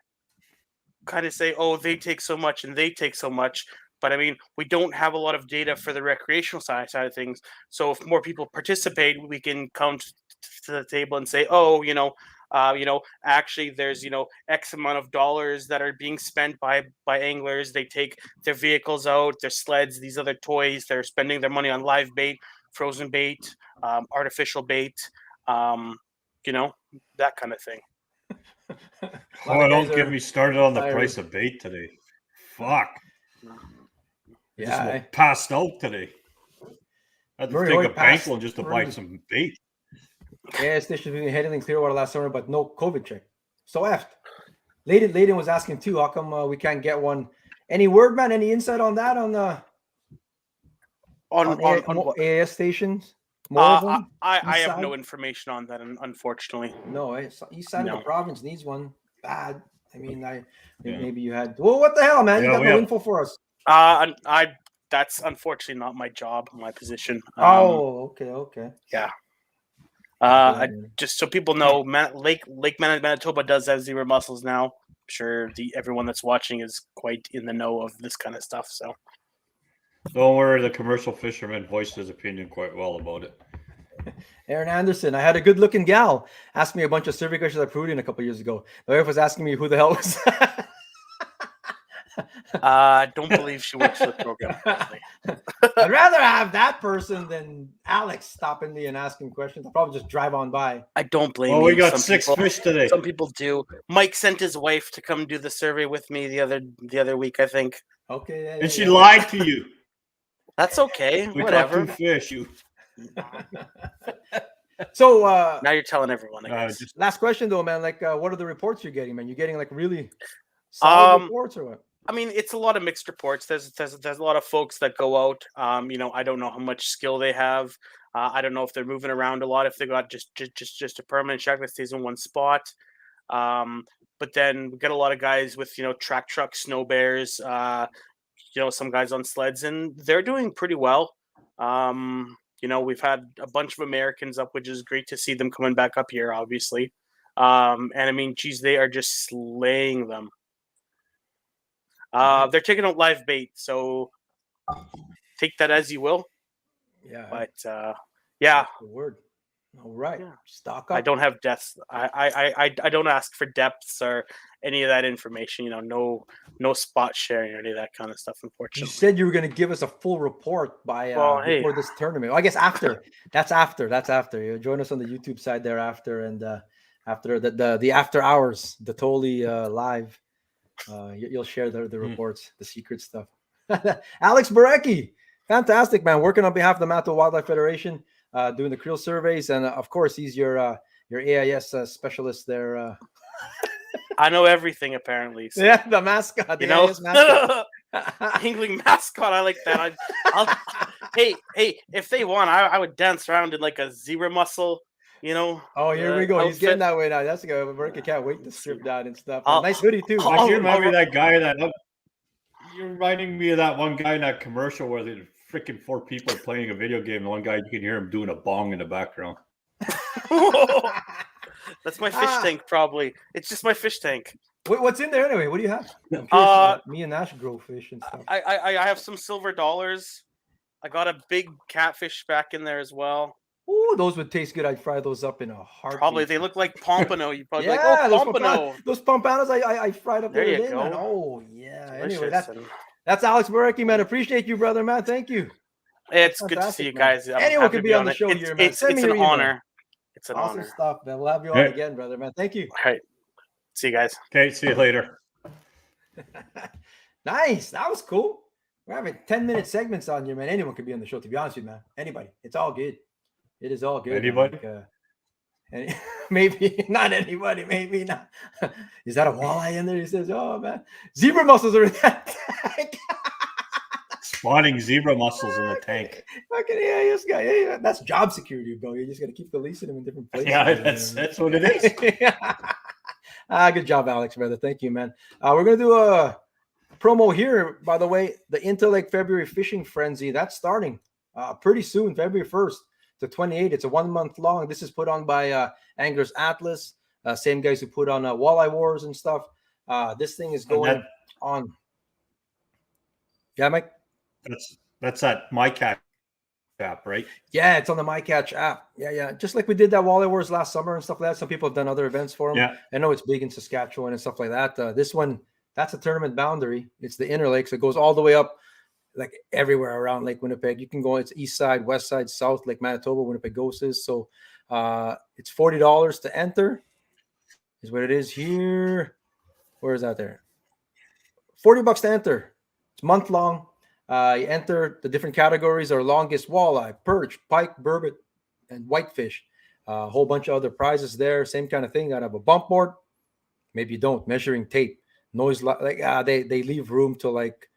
of say, oh, they take so much and they take so much. But I mean, we don't have a lot of data for the recreational side of things. So if more people participate, we can come to the table and say, oh, actually there's, X amount of dollars that are being spent by anglers. They take their vehicles out, their sleds, these other toys. They're spending their money on live bait, frozen bait, artificial bait, that kind of thing. Don't get me started on the price of bait today. Fuck. Yeah, passed out today. I had to take a bankroll just to buy some bait. Yeah, station been heading in Clearwater last summer, but no COVID check. So effed. Layden was asking too. How come we can't get one? Any word, man? Any insight on that? On AIS stations? I have no information on that, unfortunately. No, east side of the province needs one bad. I mean, maybe you had. Well, what the hell, man? You got no info for us. That's unfortunately not my job, my position. Okay. Yeah. Just so people know, Lake Manitoba does have zebra mussels now. I'm sure everyone that's watching is quite in the know of this kind of stuff. So don't worry, the commercial fisherman voiced his opinion quite well about it. Aaron Anderson, I had a good-looking gal ask me a bunch of survey questions at Peruvian a couple years ago. My wife was asking me who the hell was that. I don't believe she works for the program. I'd rather have that person than Alex stopping me and asking questions. I'll probably just drive on by. I don't blame you. Oh, we got 6 fish today. Some people do. Mike sent his wife to come do the survey with me the other week, I think. Okay. And she lied to you. That's okay. We whatever. caught 2 fish. So now you're telling everyone. I guess. Last question though, man. Like, what are the reports you're getting, man? You're getting like really solid reports or what? I mean, it's a lot of mixed reports. There's a lot of folks that go out. I don't know how much skill they have. I don't know if they're moving around a lot. If they got just a permanent shack that stays in one spot. But then we get a lot of guys with track trucks, snow bears. Some guys on sleds, and they're doing pretty well. We've had a bunch of Americans up, which is great to see them coming back up here, obviously. And I mean, geez, they are just slaying them. They're taking out live bait, so take that as you will. Yeah. But yeah, That's the word. All right. Yeah. Stock up. I don't have depths. I don't ask for depths or any of that information. No spot sharing or any of that kind of stuff. You Unfortunately, said you were going to give us a full report by hey. before this tournament. Well, I guess after. That's after. You join us on the YouTube side thereafter, and after the after hours, the totally live. You'll share the reports, the secret stuff. Alex Barecki, fantastic man, working on behalf of the Manitoba Wildlife Federation, doing the creel surveys, and of course he's your AIS specialist there. I know everything apparently. So, yeah, the mascot, the AIS mascot. Angling mascot. I like that. Hey, if they won, I would dance around in like a zebra mussel. Oh, here we go. Outfit. He's getting that way now. That's good. America can't wait to strip down and stuff. Nice hoodie too. Do you remember that guy you're reminding me of that one guy in that commercial where the freaking 4 people playing a video game. And one guy, you can hear him doing a bong in the background. That's my fish tank, probably. It's just my fish tank. What's in there anyway? What do you have? Me and Nash grow fish and stuff. I have some silver dollars. I got a big catfish back in there as well. Ooh, those would taste good. I'd fry those up in a heartbeat. Probably. They look like pompano. You probably yeah, pompano. Those pompanos I fried up there. You day, go. man. Oh yeah. Delicious. Anyway, that's Alex Barecki, man. Appreciate you, brother, man. Thank you. It's good to see you guys. Anyone can be on the show here, man. It's an honor. It's an awesome honor. Stuff, man. We'll have you on again, brother, man. Thank you. All right. See you guys. Okay, see you later. Nice. That was cool. We're having 10-minute segments on here, man. Anyone can be on the show, to be honest with you, man. Anybody. It's all good. It is all good. Anybody? Maybe not anybody. Maybe not. Is that a walleye in there? He says, oh, man. Zebra mussels are in that tank. Spawning zebra mussels in the tank. Fucking AIS guy. Hey, that's job security, bro. You just got to keep releasing them in different places. Yeah, that's what it is. Good job, Alex, brother. Thank you, man. We're going to do a promo here, by the way. The Interlake February Fishing Frenzy, that's starting pretty soon, February 1st to 28th. It's a 1 month long. This is put on by Anglers Atlas, same guys who put on Walleye Wars and stuff. This thing is going on. Yeah, Mike? That's that MyCatch app, right? Yeah, it's on the MyCatch app. Yeah. Just like we did that Walleye Wars last summer and stuff like that. Some people have done other events for them. Yeah. I know it's big in Saskatchewan and stuff like that. This one, that's a tournament boundary. It's the Interlake, so it goes all the way up, like everywhere around Lake Winnipeg. You can go, it's east side, west side, south, Lake Manitoba, Winnipeg Ghost is. So it's $40 to enter, is what it is here. Where is that there? $40 to enter. It's month long. You enter, the different categories are longest walleye, perch, pike, burbot, and whitefish. A whole bunch of other prizes there. Same kind of thing. Gotta have a bump board. Maybe you don't. Measuring tape, noise, like they leave room to like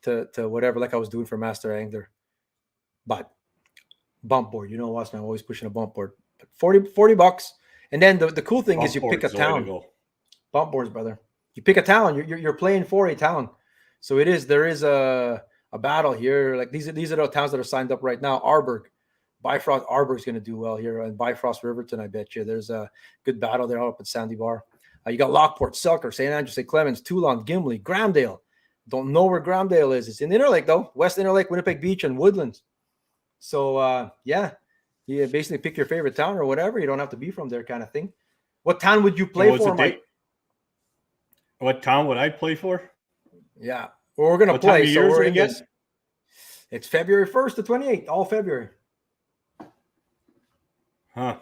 to whatever, like I was doing for Master Angler. But bump board, you know us, man. I'm always pushing a bump board. But $40. And then the cool thing is you pick a town. Bump boards, brother. You pick a town. You're playing for a town. So there is a battle here. Like these are the towns that are signed up right now. Arborg, Bifrost. Arborg's going to do well here, and Bifrost Riverton. I bet you there's a good battle there all up at Sandy Bar. You got Lockport, Selkirk, St. Andrew, St. Clements, Toulon, Gimli, Grahamdale. Don't know where Grahamdale is. It's in Interlake though. West Interlake, Winnipeg Beach, and Woodlands. So you basically pick your favorite town or whatever. You don't have to be from there, kind of thing. What town would you play for, Mike? What town would I play for? Yeah, well, we're gonna play. So we're in this. It's February 1st to 28th, all February. Huh?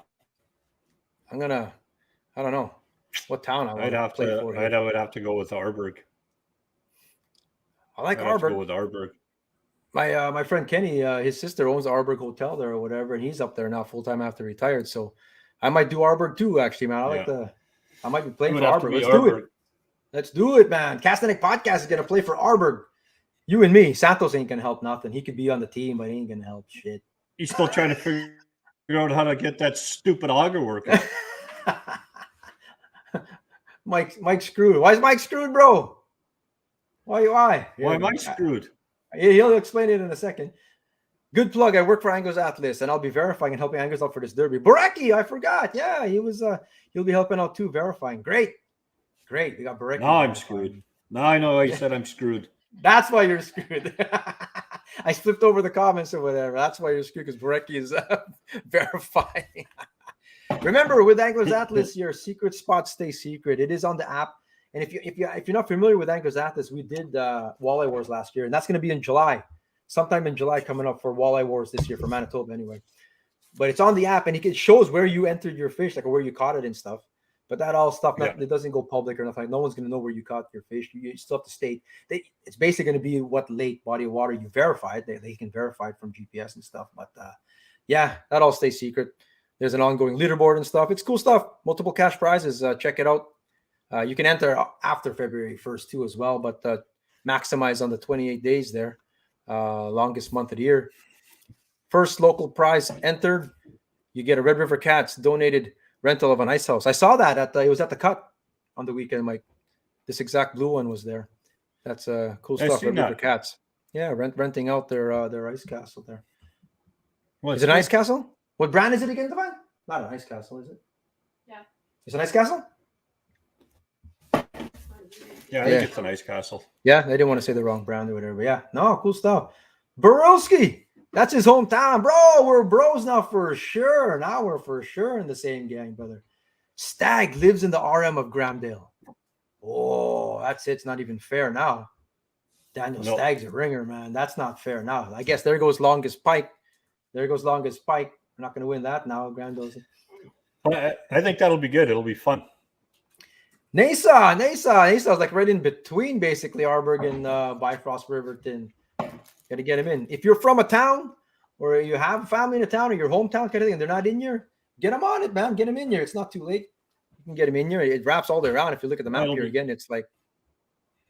I don't know what town I would play for. I would have to go with Arborg. I like Arborg. Go with Arborg. My friend Kenny, his sister owns Arborg Hotel there or whatever, and he's up there now full time after retired. So I might do Arborg too, actually, man. I might be playing for Arborg. Let's do it. Let's do it, man. Castanek Podcast is going to play for Arborg. You and me. Santos ain't going to help nothing. He could be on the team, but he ain't going to help shit. He's still trying to figure out how to get that stupid auger working. Mike's screwed. Why is Mike screwed, bro? Why? Why am I screwed? He'll explain it in a second. Good plug. I work for Anglers Atlas, and I'll be verifying and helping Anglers out for this derby. Barecki, I forgot. Yeah, he'll be helping out too, verifying. Great. We got Barecki. Now I'm screwed. Now I know why you said I'm screwed. That's why you're screwed. I flipped over the comments or whatever. That's why you're screwed, because Borecki is verifying. Remember, with Anglers Atlas, your secret spots stay secret. It is on the app. And if you're not familiar with Anglers Atlas, we did Walleye Wars last year, and that's going to be in July, sometime in July coming up for Walleye Wars this year for Manitoba anyway. But it's on the app, and it shows where you entered your fish, like where you caught it and stuff. But that all stuff, it doesn't go public or nothing. No one's going to know where you caught your fish. You still have to state. It's basically going to be what lake, body of water you verified. They can verify it from GPS and stuff. But yeah, that all stays secret. There's an ongoing leaderboard and stuff. It's cool stuff. Multiple cash prizes. Check it out. You can enter after February 1st too as well, but maximize on the 28 days there. Longest month of the year. First local prize entered. You get a Red River Cats donated rental of an ice house. I saw that it was at the Cut on the weekend. Like this exact blue one was there. That's cool stuff. Red River Cats. Yeah, renting out their ice castle there. Is it an ice castle? What brand is it again, Devine? Not an ice castle, is it? Yeah. It's an ice castle? Yeah, I think it's an ice castle. Yeah, they didn't want to say the wrong brand or whatever. Yeah, no, cool stuff. Borowski, that's his hometown, bro. We're bros now for sure. Now we're for sure in the same gang, brother. Stag lives in the RM of Gramdale. Oh, that's it. It's not even fair now. Daniel Stag's a ringer, man. That's not fair now. I guess there goes Longest Pike. There goes Longest Pike. We're not going to win that now. Gramdale's. I think that'll be good. It'll be fun. Nasa is like right in between basically Arborg and Bifrost Riverton. Got to get him in. If you're from a town or you have family in a town or your hometown kind of thing and they're not in here, get them on it, man. Get them in here. It's not too late. You can get them in here. It wraps all the way around. If you look at the map here again, it's like,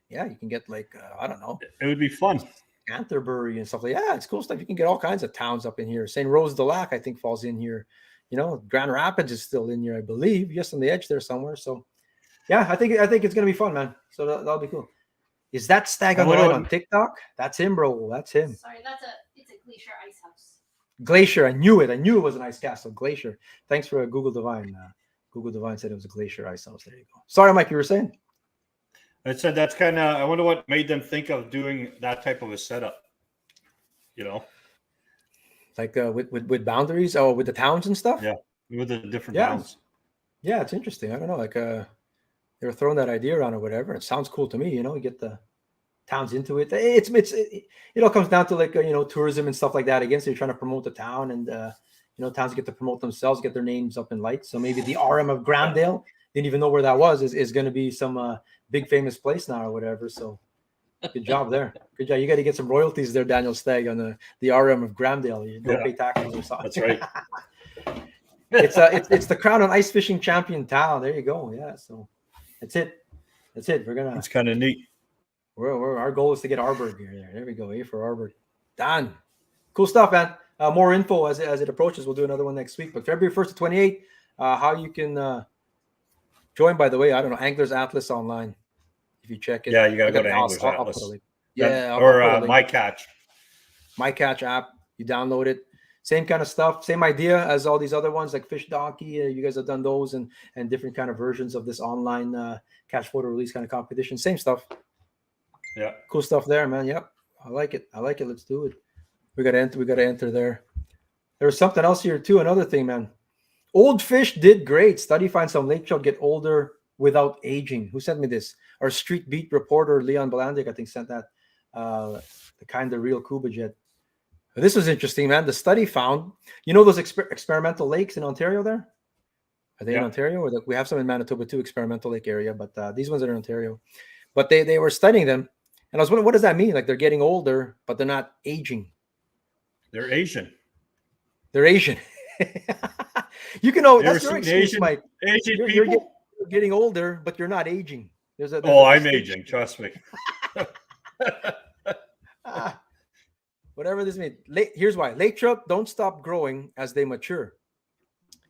yeah, you can get like, I don't know. It would be fun. Canterbury and stuff like that. Yeah, it's cool stuff. You can get all kinds of towns up in here. St. Rose de Lac, I think, falls in here. You know, Grand Rapids is still in here, I believe, just on the edge there somewhere. So, yeah, I think it's gonna be fun, man. So that'll be cool. Is that Stag on TikTok? That's him, bro. That's him. Sorry, it's a Glacier Ice House. Glacier. I knew it. I knew it was an ice castle. Glacier. Thanks for Google Divine. Google Divine said it was a Glacier Ice House. There you go. Sorry, Mike. You were saying? I said that's kind of. I wonder what made them think of doing that type of a setup. You know, like with boundaries or with the towns and stuff. Yeah, with the different towns. Yeah, it's interesting. I don't know, like they were throwing that idea around or whatever. It sounds cool to me. You know, you get the towns into it. It all comes down to like tourism and stuff like that. Again, so you're trying to promote the town, and towns get to promote themselves, get their names up in lights. So maybe the RM of Gramdale, didn't even know where that was, is going to be some big famous place now or whatever. So good job there. Good job. You got to get some royalties there, Daniel Stagg, on the RM of Gramdale. You don't pay taxes or something. That's right. It's the Crown and Ice Fishing Champion town. There you go. Yeah. So that's it. We're gonna. It's kind of neat. Our goal is to get Arborg here. There we go. A for Arborg. Done. Cool stuff, man. More info as it approaches. We'll do another one next week. But February 1st to 28th, how you can join, by the way, I don't know, Anglers Atlas online. If you check it. Yeah, you got to go to Anglers Atlas. Or My Catch. My Catch app. You download it. Same kind of stuff. Same idea as all these other ones like Fish Donkey. You guys have done those and different kind of versions of this online catch photo release kind of competition. Same stuff. Yeah. Cool stuff there, man. Yep. I like it. Let's do it. We got to enter there. There was something else here too. Another thing, man. Old fish did great. Study finds some lake trout get older without aging. Who sent me this? Our street beat reporter Leon Balandic, I think, sent that. The kind of real Cuba jet. This was interesting, man. The study found, those experimental lakes in Ontario there? Are they in Ontario? Or we have some in Manitoba too, experimental lake area, but these ones are in Ontario. But they were studying them. And I was wondering, what does that mean? Like they're getting older, but they're not aging. They're Asian. They're Asian. You can know that's your excuse, Mike. Asian you're people? getting older, but you're not aging. I'm aging. Trust me. Whatever this means. Here's why. Lake trout don't stop growing as they mature,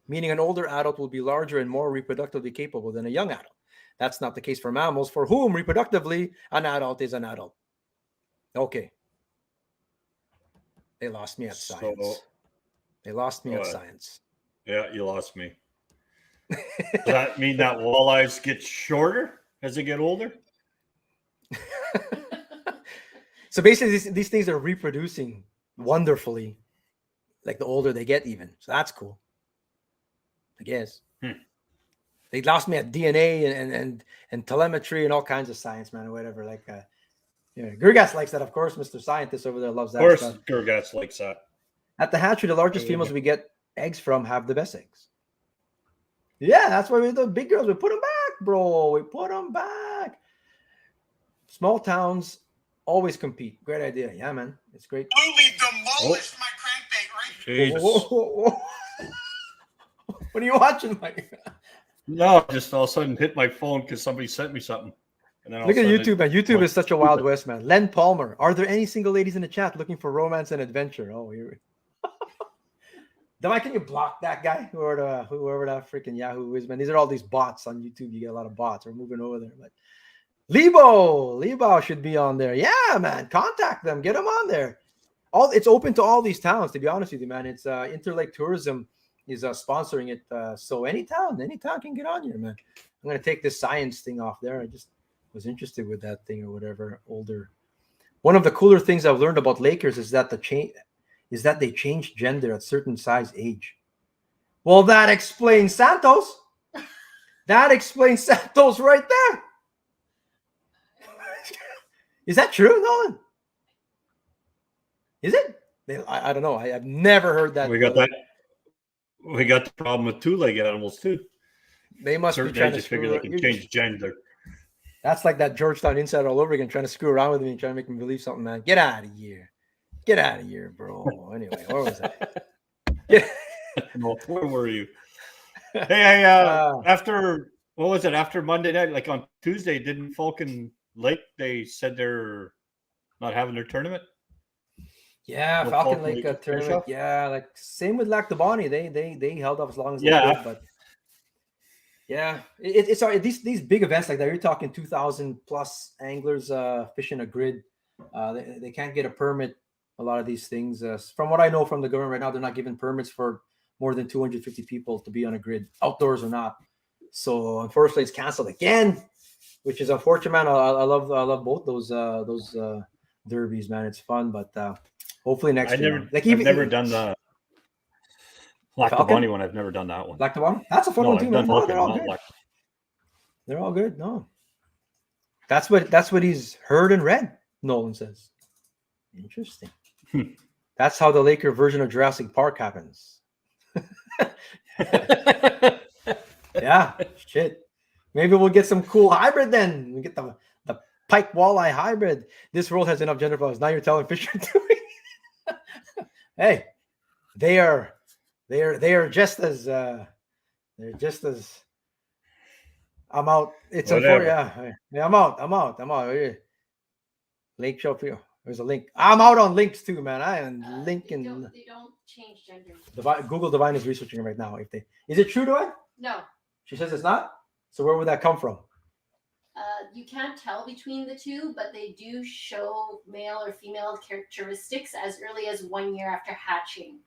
meaning an older adult will be larger and more reproductively capable than a young adult. That's not the case for mammals, for whom reproductively an adult is an adult. Okay. They lost me at science. They lost me at science. Yeah, you lost me. Does that mean that walleyes get shorter as they get older? So basically, these things are reproducing wonderfully, like the older they get, even. So that's cool. I guess they lost me at DNA and telemetry and all kinds of science, man, or whatever. Like, Gurgas likes that, of course. Mr. Scientist over there loves that. Of course, stuff. Gurgats likes that. At the hatchery, the largest females we get eggs from have the best eggs. Yeah, that's why the big girls, we put them back, bro. We put them back. Small towns always compete. Great idea. Yeah, man. It's great. Absolutely demolished my crankbait, right? Jesus. Whoa. What are you watching, Mike? No, just all of a sudden hit my phone because somebody sent me something. And then all Look of at a sudden YouTube, man. YouTube is such a wild stupid. west, man. Len Palmer. Are there any single ladies in the chat looking for romance and adventure? Oh, here we Why can you block that guy? Whoever that freaking Yahoo is, man. These are all these bots on YouTube. You get a lot of bots. We're moving over there. But Lebo should be on there. Yeah, man. Contact them. Get them on there. It's open to all these towns, to be honest with you, man. It's Interlake Tourism is sponsoring it. So any town can get on here, man. I'm going to take this science thing off there. I just was interested with that thing or whatever. Older. One of the cooler things I've learned about Lakers is that they change gender at certain size age. Well, that explains Santos. That explains Santos right there. Is that true, Nolan? Is it? I don't know. I've never heard that. We got the problem with two-legged animals too. They must Certain be trying to ages figure they can change gender. That's like that Georgetown insider all over again, trying to screw around with me and trying to make me believe something, man. Get out of here. Get out of here, bro. Anyway, where was that? Yeah. Where were you? Hey, after Monday night, like on Tuesday, didn't Falcon Lake, they said they're not having their tournament? Yeah, No Falcon Falcon Lake Lake tournament. finish-off? Yeah, like same with Lactabani. They held up as long as they Yeah. could, but yeah, it's these big events like that. You're talking 2,000 plus anglers fishing a grid. They can't get a permit. A lot of these things, from what I know from the government right now, they're not giving permits for more than 250 people to be on a grid, outdoors or not. So unfortunately, it's canceled again, which is unfortunate, man. I love both those derbies, man. It's fun, but hopefully next year. I've never done the Lactabani one. I've never done that one. Lactabani? That's a fun one too, man. No, they're all good. They're all good. No, that's what he's heard and read. Nolan says. Interesting. That's how the Laker version of Jurassic Park happens. Yeah, shit. Maybe we'll get some cool hybrid then. We get the pike walleye hybrid. This world has enough gender flaws. Now you're telling Fisher to me. Hey, they are just as I'm out. It's unfortunate. Yeah, I'm out. Lake show for you. There's a link. I'm out on links too, man. I am linking. They don't change gender. Google Divine is researching right now. Is it true, Divine? No. She says it's not. So where would that come from? You can't tell between the two, but they do show male or female characteristics as early as 1 year after hatching.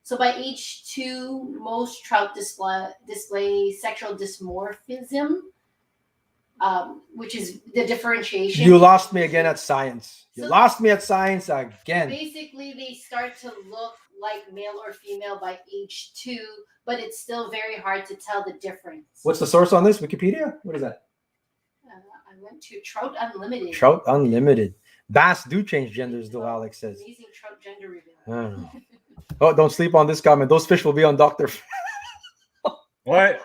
So by age 2, most trout display sexual dysmorphism, which is the differentiation. You lost me again at science. You lost me at science again. Basically, they start to look like male or female by age 2, but it's still very hard to tell the difference. What's the source on this? Wikipedia? What is that? I went to Trout Unlimited. Trout Unlimited. Bass do change genders, though, Alex says. Amazing trout gender reveal. I don't know. Oh, don't sleep on this comment. Those fish will be on Dr. What?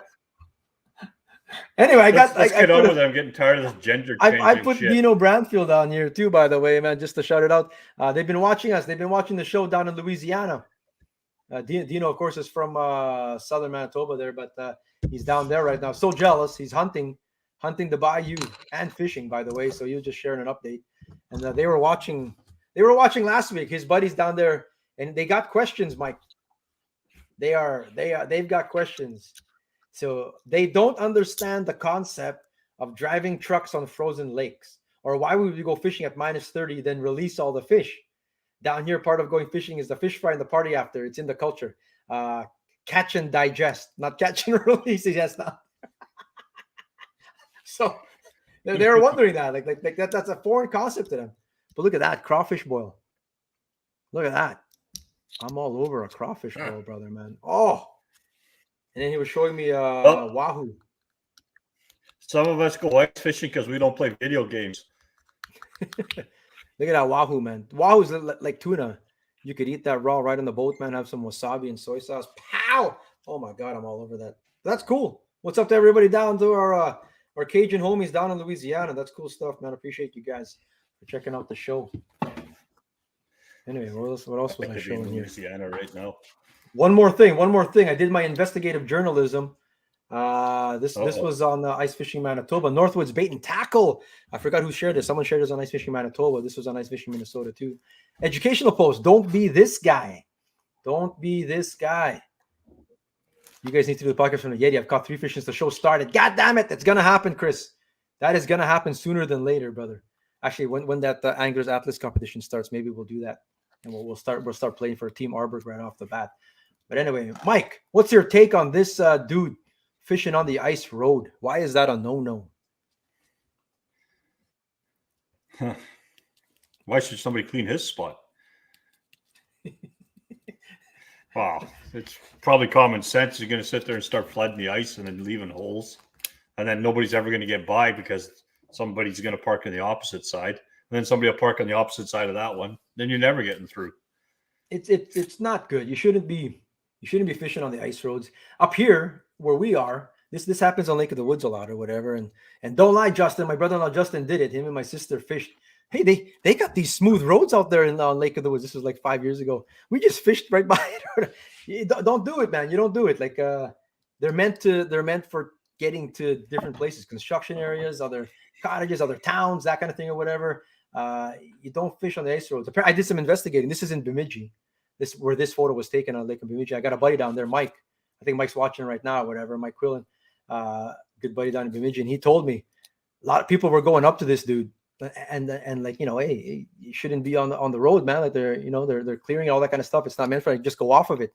Anyway, let's get on with it. I'm getting tired of this gender changing I put shit. Dino Brandfield on here too, by the way, man, just to shout it out. They've been watching us. They've been watching the show down in Louisiana. Dino, of course, is from southern Manitoba there, but he's down there right now. So jealous. He's hunting the bayou and fishing, by the way. So you're just sharing an update. And they were watching last week. His buddies down there, and they got questions, Mike. They've got questions. So they don't understand the concept of driving trucks on frozen lakes, or why would we go fishing at -30 then release all the fish? Down here, part of going fishing is the fish fry and the party after. It's in the culture. Catch and digest, not catch and release. Yes, not. So they were wondering that, like that's a foreign concept to them. But look at that crawfish boil. Look at that. I'm all over a crawfish boil, brother, man. Oh, and then he was showing me wahoo. Some of us go ice fishing because we don't play video games. Look at that wahoo, man. Wahoo's like tuna. You could eat that raw right on the boat, man. Have some wasabi and soy sauce. Pow! Oh my God, I'm all over that. That's cool. What's up to everybody down to our Cajun homies down in Louisiana? That's cool stuff, man. Appreciate you guys for checking out the show. Anyway, what else was I showing here? Louisiana right now. One more thing. I did my investigative journalism. This was on Ice Fishing Manitoba, Northwoods Bait and Tackle. I forgot who shared this. Someone shared this on Ice Fishing Manitoba. This was on Ice Fishing Minnesota too. Educational post. Don't be this guy. Don't be this guy. You guys need to do the podcast from the Yeti. I've caught 3 fish since the show started. God damn it. That's going to happen, Chris. That is going to happen sooner than later, brother. Actually, when that Anglers Atlas competition starts, maybe we'll do that. And we'll start playing for Team Arborg right off the bat. But anyway, Mike, what's your take on this dude fishing on the ice road? Why is that a no-no? Why should somebody clean his spot? Wow, it's probably common sense. You're going to sit there and start flooding the ice and then leaving holes. And then nobody's ever going to get by because somebody's going to park on the opposite side. And then somebody will park on the opposite side of that one. Then you're never getting through. It's not good. You shouldn't be fishing on the ice roads. Up here where we are, this happens on Lake of the Woods a lot or whatever. And don't lie, Justin. My brother-in-law Justin did it. Him and my sister fished. Hey, they got these smooth roads out there in Lake of the Woods. This was like 5 years ago. We just fished right by it. Don't do it, man. You don't do it. Like they're meant for getting to different places, construction areas, other cottages, other towns, that kind of thing or whatever. You don't fish on the ice roads. I did some investigating. This is in Bemidji. Where this photo was taken on Lake of Bemidji. I got a buddy down there, Mike. I think Mike's watching right now, or whatever. Mike Quillen, good buddy down in Bemidji, and he told me a lot of people were going up to this dude, and like, hey, you shouldn't be on the road, man. Like they're clearing all that kind of stuff. It's not meant for you. Just go off of it.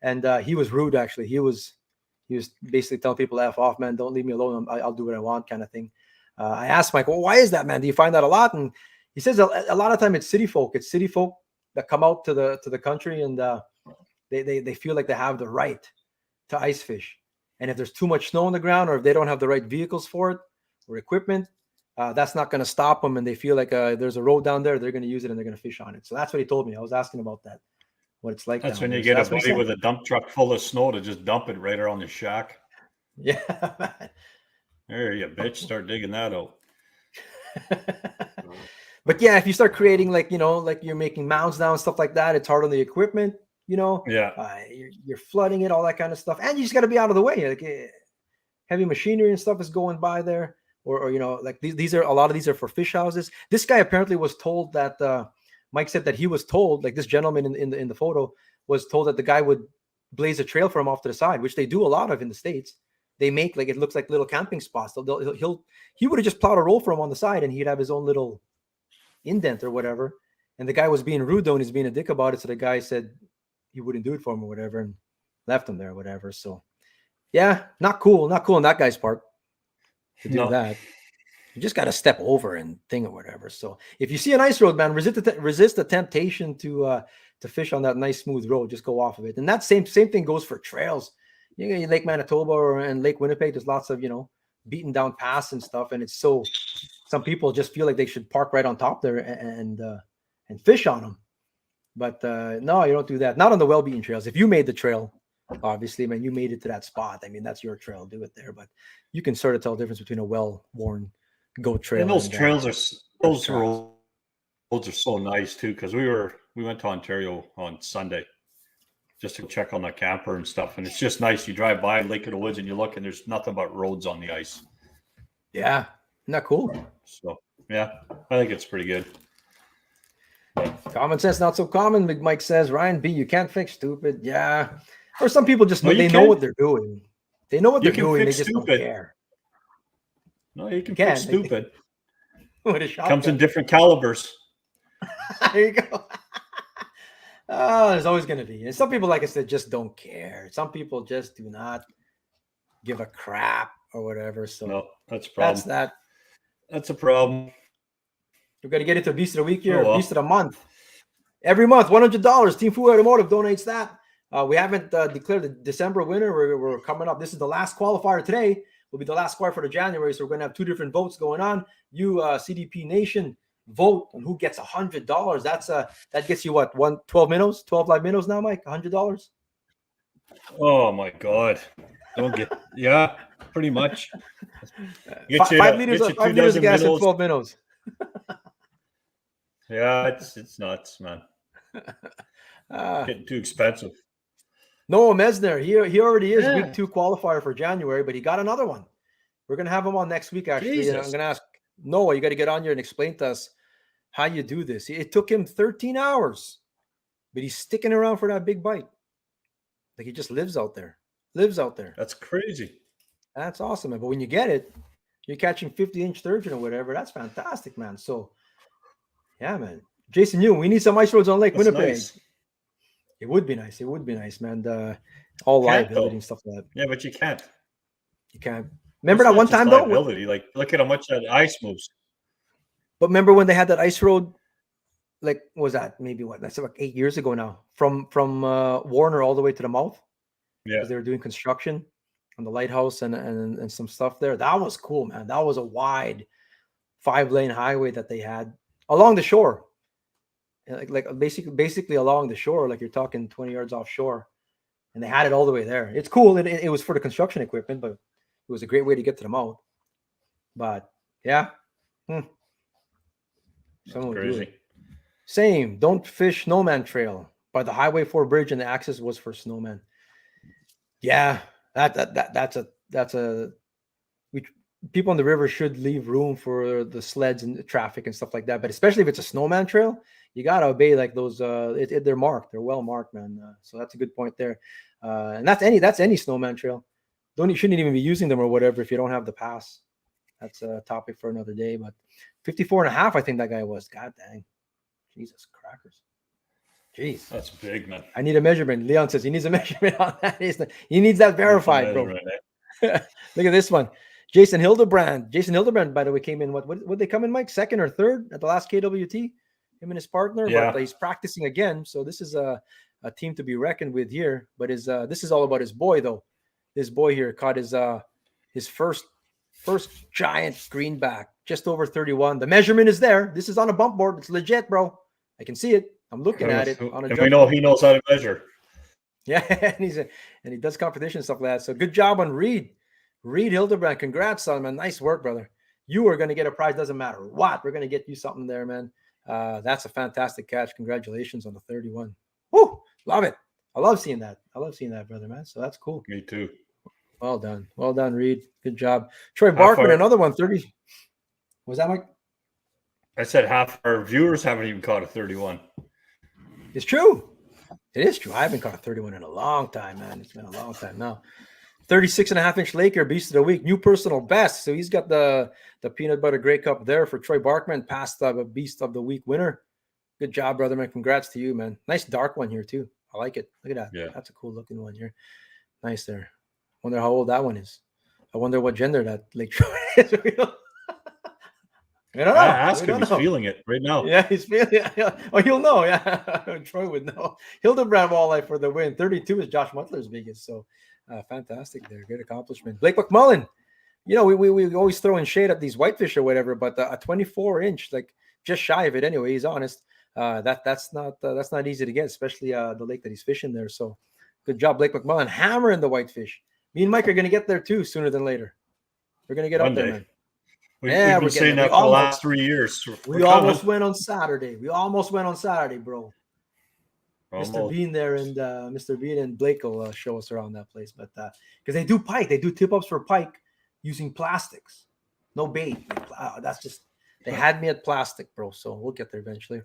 And he was rude, actually. He was basically telling people, "F off, man. Don't leave me alone. I'll do what I want," kind of thing. I asked Mike, "Well, why is that, man? Do you find that a lot?" And he says a lot of time it's city folk. It's city folk that come out to the country and they feel like they have the right to ice fish. And if there's too much snow on the ground, or if they don't have the right vehicles for it or equipment, that's not going to stop them. And they feel like there's a road down there, they're going to use it and they're going to fish on it. So that's what he told me. I was asking about that, what it's like. That's when you get a buddy with a dump truck full of snow to just dump it right around the shack. Yeah. There you bitch. Start digging that out. But yeah, if you start creating like you're making mounds now and stuff like that, it's hard on the equipment, Yeah. You're flooding it, all that kind of stuff. And you just got to be out of the way. Like heavy machinery and stuff is going by there. Or like these are, a lot of these are for fish houses. This guy apparently was told that, Mike said that he was told, like this gentleman in the photo was told that the guy would blaze a trail for him off to the side, which they do a lot of in the States. They make, like, it looks like little camping spots. He would have just plowed a roll for him on the side and he'd have his own little indent or whatever. And the guy was being rude though, and he's being a dick about it. So the guy said he wouldn't do it for him or whatever and left him there or whatever. So yeah, not cool on that guy's part to do that. You just got to step over and thing or whatever. So if you see an ice road, man, resist the temptation to fish on that nice smooth road. Just go off of it. And that same thing goes for trails. Lake Manitoba and Lake Winnipeg, there's lots of beaten down paths and stuff, and it's so, some people just feel like they should park right on top there and fish on them. But no, you don't do that. Not on the well-beaten trails. If you made the trail, obviously, man, you made it to that spot. I mean, that's your trail. Do it there. But you can sort of tell the difference between a well-worn goat trail. And those roads are so nice too, because we went to Ontario on Sunday just to check on the camper and stuff, and it's just nice. You drive by Lake of the Woods and you look, and there's nothing but roads on the ice. Yeah, isn't that cool? So yeah, I think it's pretty good. Common sense, not so common. Big Mike says, Ryan B, you can't fix stupid. Yeah, or some people just know what they're doing. They know what they're doing. They just don't care. No, you can fix stupid. What a shot! Comes in different calibers. There you go. Oh, there's always going to be. And some people, like I said, just don't care. Some people just do not give a crap or whatever. So no, that's a problem. That's a problem. We're going to get into Beast of the Week here, Oh, well. Beast of the Month. Every month, $100. Team Fu Automotive donates that. We haven't declared the December winner. We're coming up. This is the last qualifier today. Will be the last qualifier for the January. So we're going to have 2 different votes going on. You, CDP Nation, vote on who gets $100. That gets you what? 12 minnows? 12 live minnows now, Mike? $100? Oh my God! Don't get pretty much. Get you 5 liters, get you 5 2 liters of dozen gas and minnows. 12 minnows. Yeah, it's nuts, man. Getting too expensive. Noah Mesner, he already is Yeah. week 2 qualifier for January, but he got another one. We're gonna have him on next week, actually. And I'm Jesus. gonna ask Noah, you got to get on here and explain to us how you do this. It took him 13 hours, but he's sticking around for that big bite. Like he just lives out there. That's crazy. That's awesome, man. But when you get it, you're catching 50-inch sturgeon or whatever. That's fantastic, man. So, yeah, man. Jason Yu, we need some ice roads on Lake That's Winnipeg. nice. It would be nice. It would be nice, man. All Can't, liability though. and stuff like that. Yeah, but you can't. You can't. Remember It's that not one just time, though? liability. Like, look at how much that ice moves. But remember when they had that ice road, like, what was that? Maybe what? That's like 8 years ago now. From Warner all the way to the mouth. Yeah. Because they were doing construction on the lighthouse and some stuff there. That was cool, man. That was a wide 5-lane highway that they had along the shore. Like basically along the shore, like you're talking 20 yards offshore. And they had it all the way there. It's cool. It was for the construction equipment, but it was a great way to get to the mouth. But yeah. That's Someone would do crazy. it. Same. Don't fish Snowman Trail by the Highway 4 bridge, and the access was for snowmen. Yeah, that's a. People on the river should leave room for the sleds and the traffic and stuff like that. But especially if it's a snowman trail, you gotta obey like those. They're marked. They're well marked, man. So that's a good point there. And that's any snowman trail. You shouldn't even be using them or whatever if you don't have the pass. That's a topic for another day. But 54.5, I think that guy was. God dang, Jesus crackers. Jeez, That's big, man. I need a measurement. Leon says he needs a measurement on that. He needs that verified, bro. Right. Look at this one. Jason Hildebrand. Jason Hildebrand, by the way, came in. What they come in, Mike? 2nd or 3rd at the last KWT? Him and his partner. Yeah. But he's practicing again. So this is a team to be reckoned with here. But this is all about his boy, though. This boy here caught his first giant greenback, just over 31. The measurement is there. This is on a bump board. It's legit, bro. I can see it. I'm looking at it. On a And we know board. he knows how to measure. Yeah, and he does competition stuff like that. So good job on Reed Hildebrand. Congrats, son, man. Nice work, brother. You are going to get a prize. Doesn't matter what. We're going to get you something there, man. That's a fantastic catch. Congratulations on the 31. Woo! Love it. I love seeing that. Brother, man. So that's cool. Me too. Well done, Reed. Good job. Troy Barkman, another one. 30. Was that Mike? I said half our viewers haven't even caught a 31. It's true. It is true. I haven't caught a 31 in a long time, man. It's been a long time now. 36.5-inch Laker, Beast of the Week, new personal best. So he's got the peanut butter Grey Cup there for Troy Barkman, past the Beast of the Week winner. Good job, brother, man. Congrats to you, man. Nice dark one here, too. I like it. Look at that. Yeah. That's a cool looking one here. Nice there. Wonder how old that one is. I wonder what gender that Lake Troy is. I don't know. Ask him. He's feeling it right now. Yeah, he's feeling it. Yeah. Oh, he'll know. Yeah. Troy would know. Hildebrand walleye for the win. 32 is Josh Mutler's biggest. So fantastic there. Good accomplishment. Blake McMullen. You know, we always throw in shade at these whitefish or whatever, but a 24-inch, like just shy of it anyway. He's honest. That's not easy to get, especially the lake that he's fishing there. So good job, Blake McMullen. Hammering the whitefish. Me and Mike are going to get there too sooner than later. We're going to get One up there, day. man. We've been saying that for the last 3 years. We almost went on Saturday. Bro. Almost. Mr. Bean there and Mr. Bean and Blake will show us around that place. But because they do pike, they do tip-ups for pike using plastics. No bait. That's just, they had me at plastic, bro. So we'll get there eventually.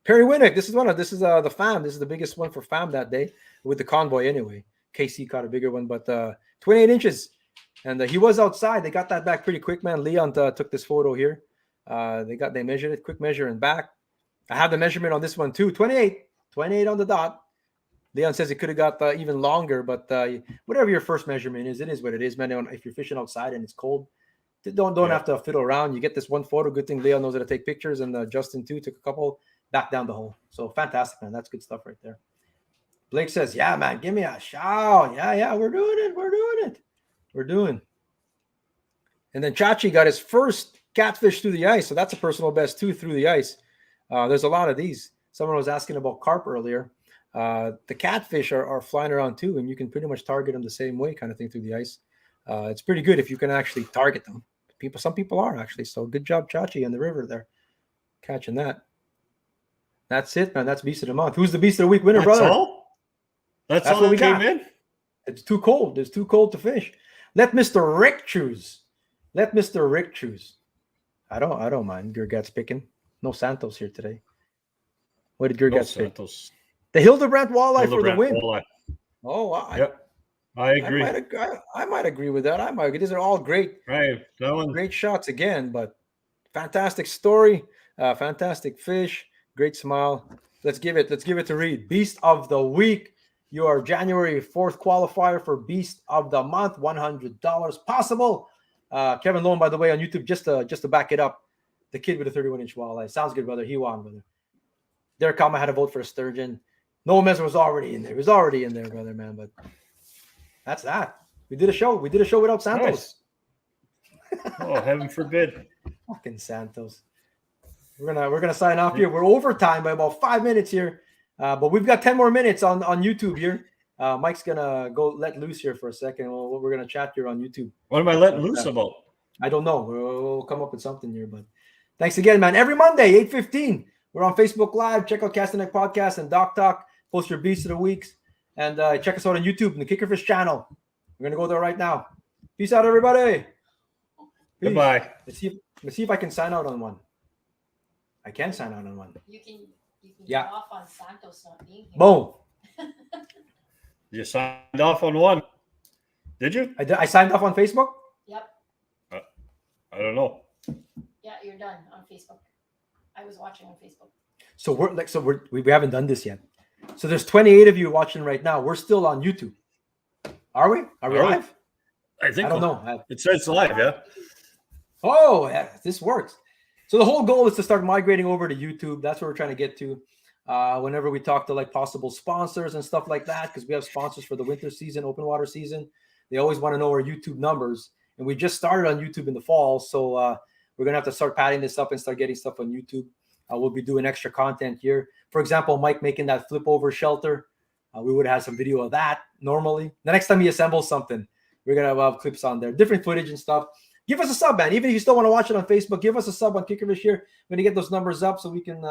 Perry Winnick, this is the FAM. This is the biggest one for FAM that day with the convoy anyway. KC caught a bigger one, but 28 inches. And he was outside. They got that back pretty quick, man. Leon took this photo here. They measured it, quick measure and back. I have the measurement on this one too. 28 on the dot. Leon says it could have got even longer, but whatever your first measurement is, it is what it is, man. If you're fishing outside and it's cold, Don't have to fiddle around. You get this one photo. Good thing Leo knows how to take pictures, and Justin too took a couple back down the hole. So fantastic, man. That's good stuff right there. Blake says, "Yeah, man, give me a shout. Yeah, we're doing it. We're doing." And then Chachi got his first catfish through the ice, so that's a personal best too through the ice. There's a lot of these. Someone was asking about carp earlier. The catfish are flying around too, and you can pretty much target them the same way, kind of thing, through the ice. It's pretty good if you can actually target them. Some people are actually. So good job, Chachi, in the river there, catching that. That's it, man. That's Beast of the Month. Who's the Beast of the Week winner, brother? That's all what we came got. in. It's too cold. It's too cold to fish. Let Mr. Rick choose. I don't mind Gergat's picking. No Santos here today. What did Gergat pick? The Hildebrandt walleye for the win. Walleye. Oh, I agree. I might agree with that. These are all great, right? Great shots again, but fantastic story, fantastic fish, great smile. Let's give it to Reed. Beast of the Week. Your January 4th qualifier for Beast of the Month. $100 possible. Kevin Lone, by the way, on YouTube, just to back it up, the kid with a 31-inch walleye. Sounds good, brother. He won, brother. Derek Kalma had a vote for a sturgeon. Noah Messer was already in there. He was already in there, brother, man. But that's that. We did a show. Without Santos. Nice. Oh, heaven forbid. Fucking Santos. We're gonna sign off here. We're overtime by about 5 minutes here, but we've got 10 more minutes on YouTube here. Mike's gonna go let loose here for a second. We're gonna chat here on YouTube. What am I letting loose about? I don't know. We'll come up with something here, but thanks again, man. Every Monday, 8:15, we're on Facebook Live. Check out Cast and Neck Podcast and Doc Talk. Post your Beast of the Weeks, and check us out on YouTube and the Kickerfish channel. We're gonna go there right now. Peace out, everybody. Peace. Goodbye. Let's see if I can sign out on one. I can sign out on one. You can Yeah. get off on Santos not being here. Boom. You signed off on one. Did you? I signed off on Facebook. Yep. I don't know. Yeah, you're done on Facebook. I was watching on Facebook. So we haven't done this yet. So there's 28 of you watching right now. We're still on YouTube. Are we? Are we live? I think. I don't know. It says live, yeah. Oh, yeah, this works. So the whole goal is to start migrating over to YouTube. That's what we're trying to get to. Whenever we talk to like possible sponsors and stuff like that, because we have sponsors for the winter season, open water season, they always want to know our YouTube numbers. And we just started on YouTube in the fall, so we're gonna have to start padding this up and start getting stuff on YouTube. We'll be doing extra content here. For example, Mike making that flip over shelter. We would have some video of that normally. The next time he assembles something, we're gonna have clips on there, different footage and stuff. Give us a sub, man. Even if you still want to watch it on Facebook, give us a sub on Kickerfish here. We're gonna get those numbers up so we can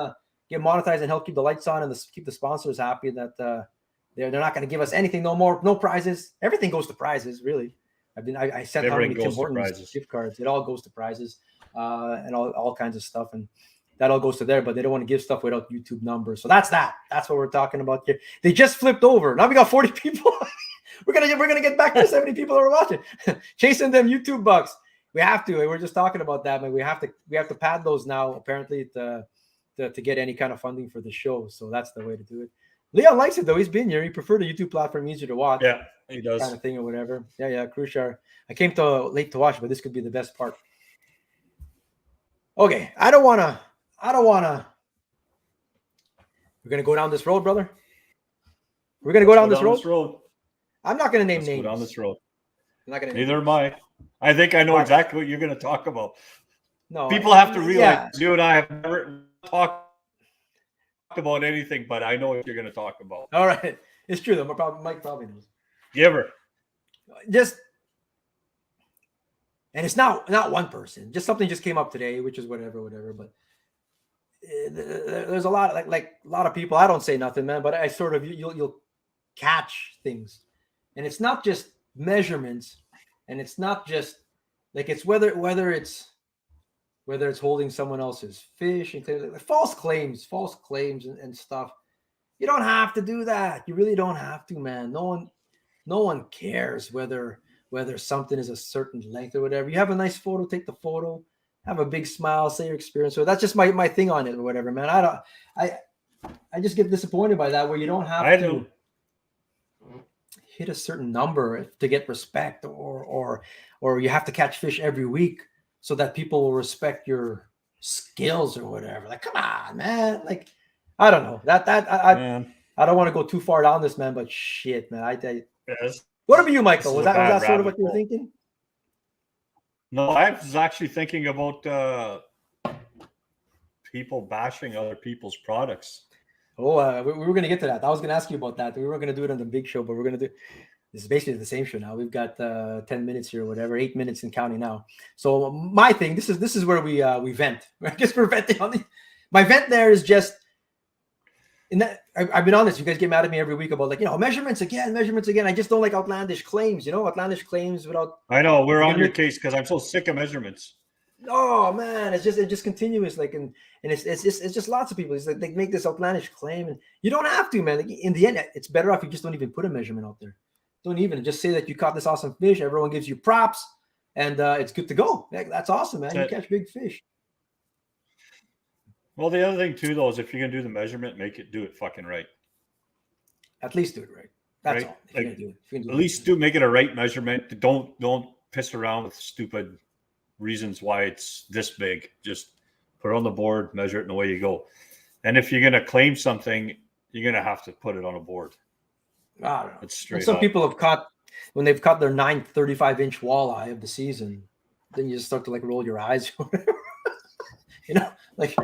get monetized and help keep the lights on and keep the sponsors happy that they're not going to give us anything, no prizes. Everything goes to prizes, really. I sent how many Tim Hortons gift cards. It all goes to prizes and all kinds of stuff, and that all goes to there. But they don't want to give stuff without YouTube numbers. So that's that. That's what we're talking about here. They just flipped over. Now we got 40 people. we're gonna get back to 70 people that are watching, chasing them YouTube bucks. We have to. We're just talking about that, man. We have to pad those now. Apparently, to get any kind of funding for the show. So that's the way to do it. Leon likes it though. He's been here. He preferred the YouTube platform, easier to watch. Yeah, he does. Kind of thing or whatever. Yeah. Crucial. I came late to watch, but this could be the best part. Okay, I don't wanna. We're gonna go down this road, brother. We're gonna go down this road. I'm not gonna name names. Go down this road. I'm not gonna. Neither am I. I think I know exactly what you're gonna talk about. No, people have to realize you and I have never talked about anything, but I know what you're going to talk about. All right, it's true though. Mike probably knows. Give her. And it's not one person. Just something just came up today, which is whatever. But there's a lot of, like a lot of people. I don't say nothing, man, but I sort of you'll catch things, and it's not just measurements, and it's not just like it's whether it's holding someone else's fish and things like false claims and stuff. You don't have to do that. You really don't have to, man. No one cares whether something is a certain length or whatever. You have a nice photo, take the photo, have a big smile, say your experience. So that's just my thing on it or whatever, man. I just get disappointed by that where you don't have to hit a certain number to get respect or you have to catch fish every week. so that people will respect your skills or whatever. Like, come on, man. Like, I don't know. I don't want to go too far down this, man, but shit, man. Yes. What about you, This Michael? is Was a that bad sort of rabbit what you were hole. thinking? No, I was actually thinking about people bashing other people's products. Oh, we were going to get to that. I was going to ask you about that. We were going to do it on the big show, but we're going to do this is basically the same show now. We've got 10 minutes here, or whatever, 8 minutes and counting now. So my thing, this is where we vent. I guess we're venting on the. My vent there is just. In that, I've been honest. You guys get mad at me every week about like measurements again. I just don't like outlandish claims. Outlandish claims without. I know we're on your case because I'm so sick of measurements. Oh man, it's just continuous. Like and it's just lots of people. It's like they make this outlandish claim, and you don't have to, man. Like, in the end, it's better off you just don't even put a measurement out there. Don't even just say that you caught this awesome fish. Everyone gives you props, and it's good to go. That's awesome, man. You catch big fish. Well, the other thing too, though, is if you're gonna do the measurement, do it fucking right. At least do it right. That's right? all. If you're gonna do it. At least make it a right measurement. Don't piss around with stupid reasons why it's this big. Just put it on the board, measure it, and away you go. And if you're gonna claim something, you're gonna have to put it on a board. I don't know. It's straight. Some people have caught when they've caught their 935-inch walleye of the season. Then you just start to like roll your eyes. Like,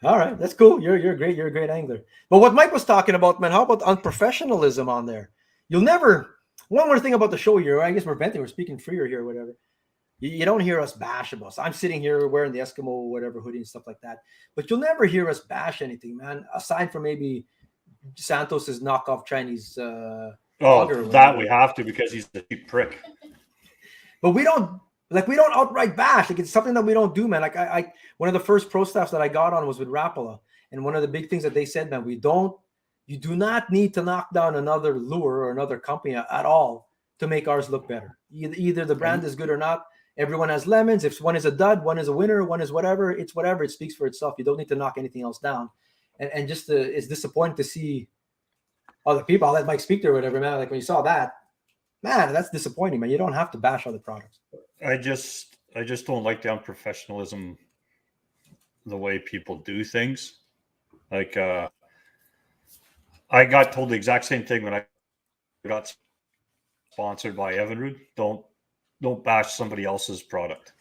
all right, that's cool. You're great. You're a great angler. But what Mike was talking about, man, how about unprofessionalism on there? You'll never. One more thing about the show here. I guess we're venting. We're speaking freer here, or whatever. You don't hear us bash about. I'm sitting here wearing the Eskimo whatever hoodie and stuff like that. But you'll never hear us bash anything, man. Aside from maybe Santos's knockoff Chinese. That we have to because he's a cheap prick. But we don't outright bash. Like, it's something that we don't do, man. Like I one of the first pro staffs that I got on was with Rapala, and one of the big things that they said, man, you do not need to knock down another lure or another company at all to make ours look better. Either the brand is good or not. Everyone has lemons. If one is a dud, one is a winner, one is whatever. It's whatever. It speaks for itself. You don't need to knock anything else down. And just it's disappointing to see other people. I'll let Mike speak there or whatever, man. Like when you saw that, man, that's disappointing, man. You don't have to bash other products. I just don't like the unprofessionalism, the way people do things. Like I got told the exact same thing when I got sponsored by Evinrude. Don't bash somebody else's product.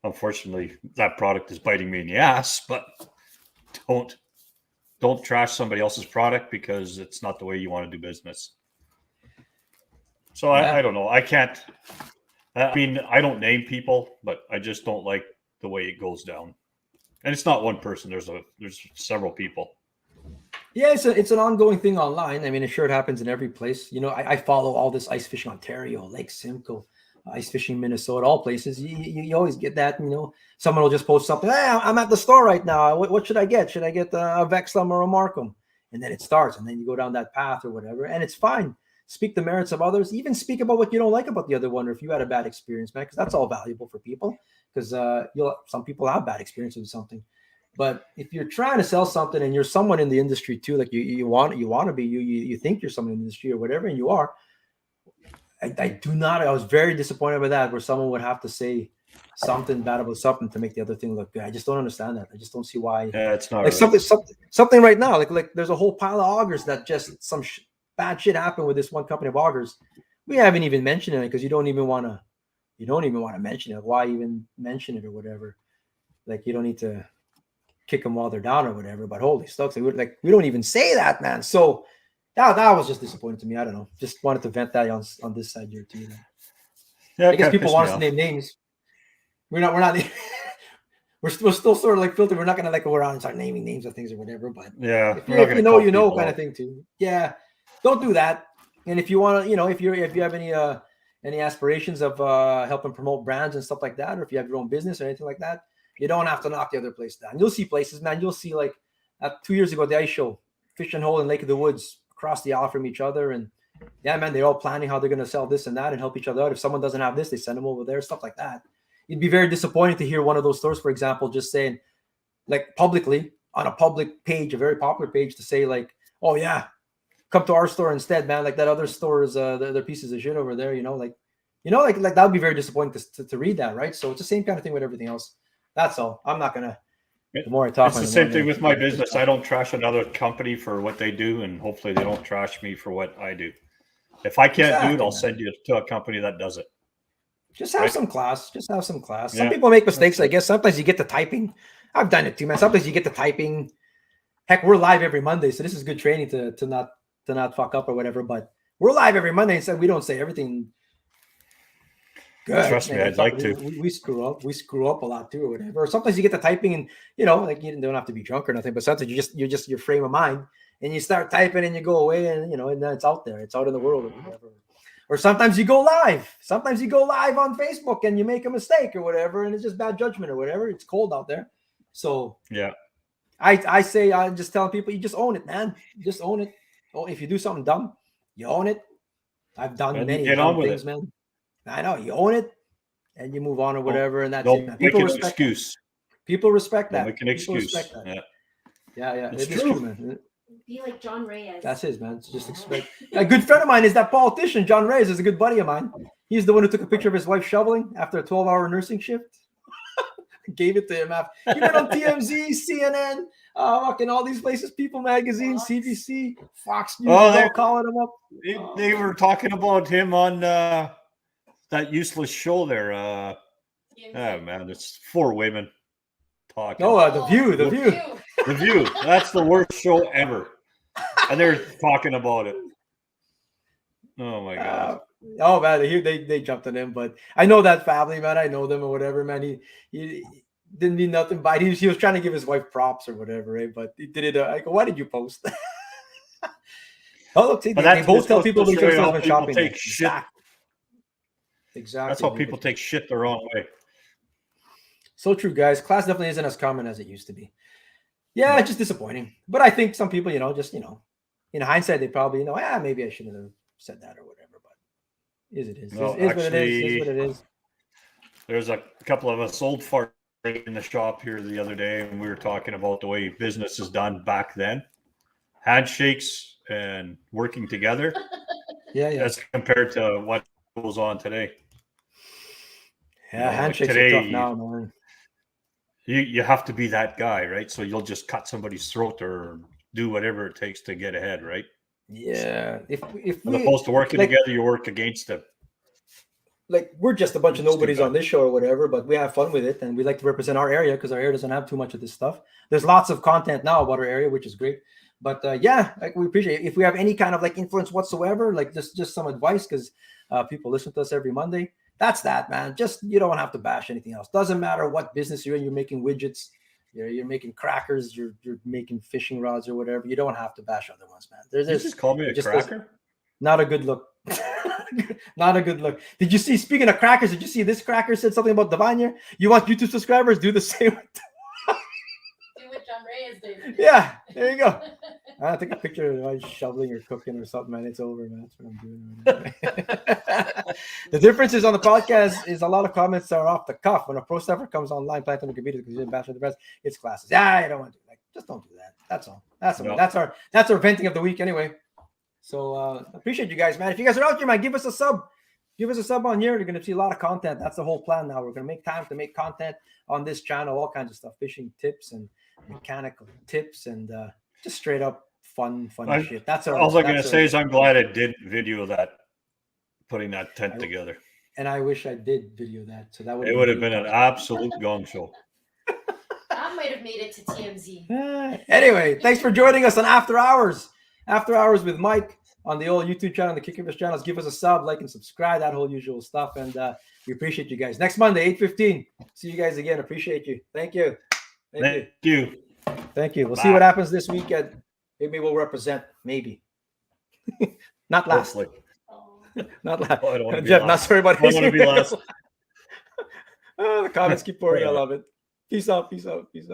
Unfortunately, that product is biting me in the ass, but don't trash somebody else's product because it's not the way you want to do business. So I don't know. I can't. I mean, I don't name people, but I just don't like the way it goes down. And it's not one person. There's several people. Yeah, it's an ongoing thing online. I mean, it happens in every place. I follow all this ice fishing Ontario, Lake Simcoe, ice fishing Minnesota, all places. You always get that. Someone will just post something. Hey, I'm at the store right now. What should I get? Should I get a Vexlum or a Markham? And then it starts, and then you go down that path or whatever, and it's fine. Speak the merits of others. Even speak about what you don't like about the other one, or if you had a bad experience, man, because that's all valuable for people. Because some people have bad experiences with something. But if you're trying to sell something and you're someone in the industry too, like you want to be, you think you're someone in the industry or whatever, and you are. I was very disappointed with that, where someone would have to say something bad about something to make the other thing look good. I just don't understand that. I just don't see why. Yeah, it's not like right. something right now. Like there's a whole pile of augers that just bad shit happened with this one company of augers. We haven't even mentioned it because you don't even want to mention it. Why even mention it or whatever? Like, you don't need to kick them while they're down or whatever. But holy stokes, we don't even say that, man. So that was just disappointing to me. I don't know. Just wanted to vent that on this side here too. Yeah, I guess people want us to name names. We're not. We're still sort of like filtered. We're not gonna go around and start naming names of things or whatever. But yeah, if you know kind of thing too. Yeah. Don't do that. And if you want to, if you have any aspirations of helping promote brands and stuff like that, or if you have your own business or anything like that, you don't have to knock the other place down. You'll see places, man. You'll see, like 2 years ago at the ice show, Fish and Hole in Lake of the Woods across the aisle from each other, and yeah, man, they're all planning how they're going to sell this and that and help each other out. If someone doesn't have this, they send them over there, stuff like that. It'd be very disappointing to hear one of those stores, for example, just saying, like, publicly on a public page, a very popular page, to say like, oh yeah, come to our store instead, man. Like that other store is their pieces of shit over there, like You know, like that would be very disappointing to read that, right? So it's the same kind of thing with everything else. That's all. I'm not gonna. The more I talk, it's the same thing with my business. I don't trash another company for what they do, and hopefully they don't trash me for what I do. If I can't do it, I'll send you to a company that does it. Just have some class. Just have some class. Some Yeah. people make mistakes, I guess. Sometimes you get the typing. I've done it too, man. Sometimes you get the typing. Heck, we're live every Monday, so this is good training to not fuck up or whatever. But we're live every Monday, and so we don't say everything good. Trust me, I'd like to. We screw up. We screw up a lot too, or whatever. Or sometimes you get the typing, and you know, like you don't have to be drunk or nothing, but sometimes you're just your frame of mind, and you start typing, and you go away, and you know, and then it's out there. It's out in the world or whatever. Or sometimes you go live. Sometimes you go live on Facebook and you make a mistake or whatever, and it's just bad judgment or whatever. It's cold out there. So yeah, I'm just telling people, you just own it, man. You just own it. Oh, if you do something dumb, you own it. I've done many dumb things, man. I know you own it and you move on or whatever, and that's it. Man. People respect an excuse. People respect that. Don't make an excuse. Yeah. It's true, man. Be like John Reyes. That's his, man. It's just expect. A good friend of mine is that politician. John Reyes is a good buddy of mine. He's the one who took a picture of his wife shoveling after a 12-hour nursing shift. Gave it to him after. He went on TMZ, CNN, fucking all these places, People Magazine, CBC, Fox News, all calling him up. They were talking about him on that useless show there. Oh man, it's 4 women talking. Oh, The View. The View. That's the worst show ever. And they're talking about it. Oh my god. Oh man, they jumped on him, but I know that family, man. I know them or whatever, man. He didn't mean nothing by it. He was trying to give his wife props or whatever, eh? But he did it. I go, why did you post? Oh, look, they both tell people they've been shopping. Take shit. Exactly. That's how people take shit the wrong way. So true, guys. Class definitely isn't as common as it used to be. Yeah, it's just disappointing. But I think some people, in hindsight, they probably, maybe I shouldn't have said that or whatever. But is it is. No, is what it is. Is what it is. There's a couple of us old farts in the shop here the other day, and we were talking about the way business is done back then. Handshakes and working together. Yeah. As compared to what goes on today. Yeah, handshakes are tough now, man. You have to be that guy, right? So you'll just cut somebody's throat or do whatever it takes to get ahead, right? Yeah. If as opposed to working together, you work against them. Like we're just a bunch of nobodies on this show or whatever, but we have fun with it and we like to represent our area because our area doesn't have too much of this stuff. There's lots of content now about our area, which is great. But like we appreciate it. If we have any kind of like influence whatsoever, like just some advice, because people listen to us every Monday. That's that, man. Just you don't have to bash anything else. Doesn't matter what business you're in. You're making widgets, you're making crackers, you're making fishing rods or whatever. You don't have to bash other ones, man. You just call me a cracker? Not a good look. Not a good look. Did you see? Speaking of crackers, did you see this cracker said something about Divine here? You want YouTube subscribers? Do the same. Do what John Reyes did. Yeah, there you go. I take a picture of like shoveling or cooking or something, man. It's over, man. That's what I'm doing. The difference is on the podcast is a lot of comments are off the cuff. When a pro staffer comes online, playing on the computer because you didn't bash the rest, it's classes. Yeah, I don't want to do that. Just don't do that. That's all. That's our venting of the week anyway. So appreciate you guys, man. If you guys are out there, man, give us a sub. Give us a sub on here. You're going to see a lot of content. That's the whole plan now. We're going to make time to make content on this channel, all kinds of stuff, fishing tips and mechanical tips and just straight up fun shit. That's all I'm going to say is I'm glad I did video that, putting that tent together. And I wish I did video that. So that would have been an absolute gong show. That might have made it to TMZ. Anyway, thanks for joining us on After Hours. After Hours with Mike on the old YouTube channel, the Kickerfish channels. Give us a sub, like, and subscribe, that whole usual stuff. And we appreciate you guys. Next Monday, 8:15. See you guys again. Appreciate you. Thank you. Thank you. Thank you. We'll see what happens this weekend. Maybe we'll represent. Maybe. Not last. Not last. Oh, I don't want to be Jeff, last. not sorry about I don't want to be last. The comments keep pouring. I love it. Peace out. Peace out. Peace out.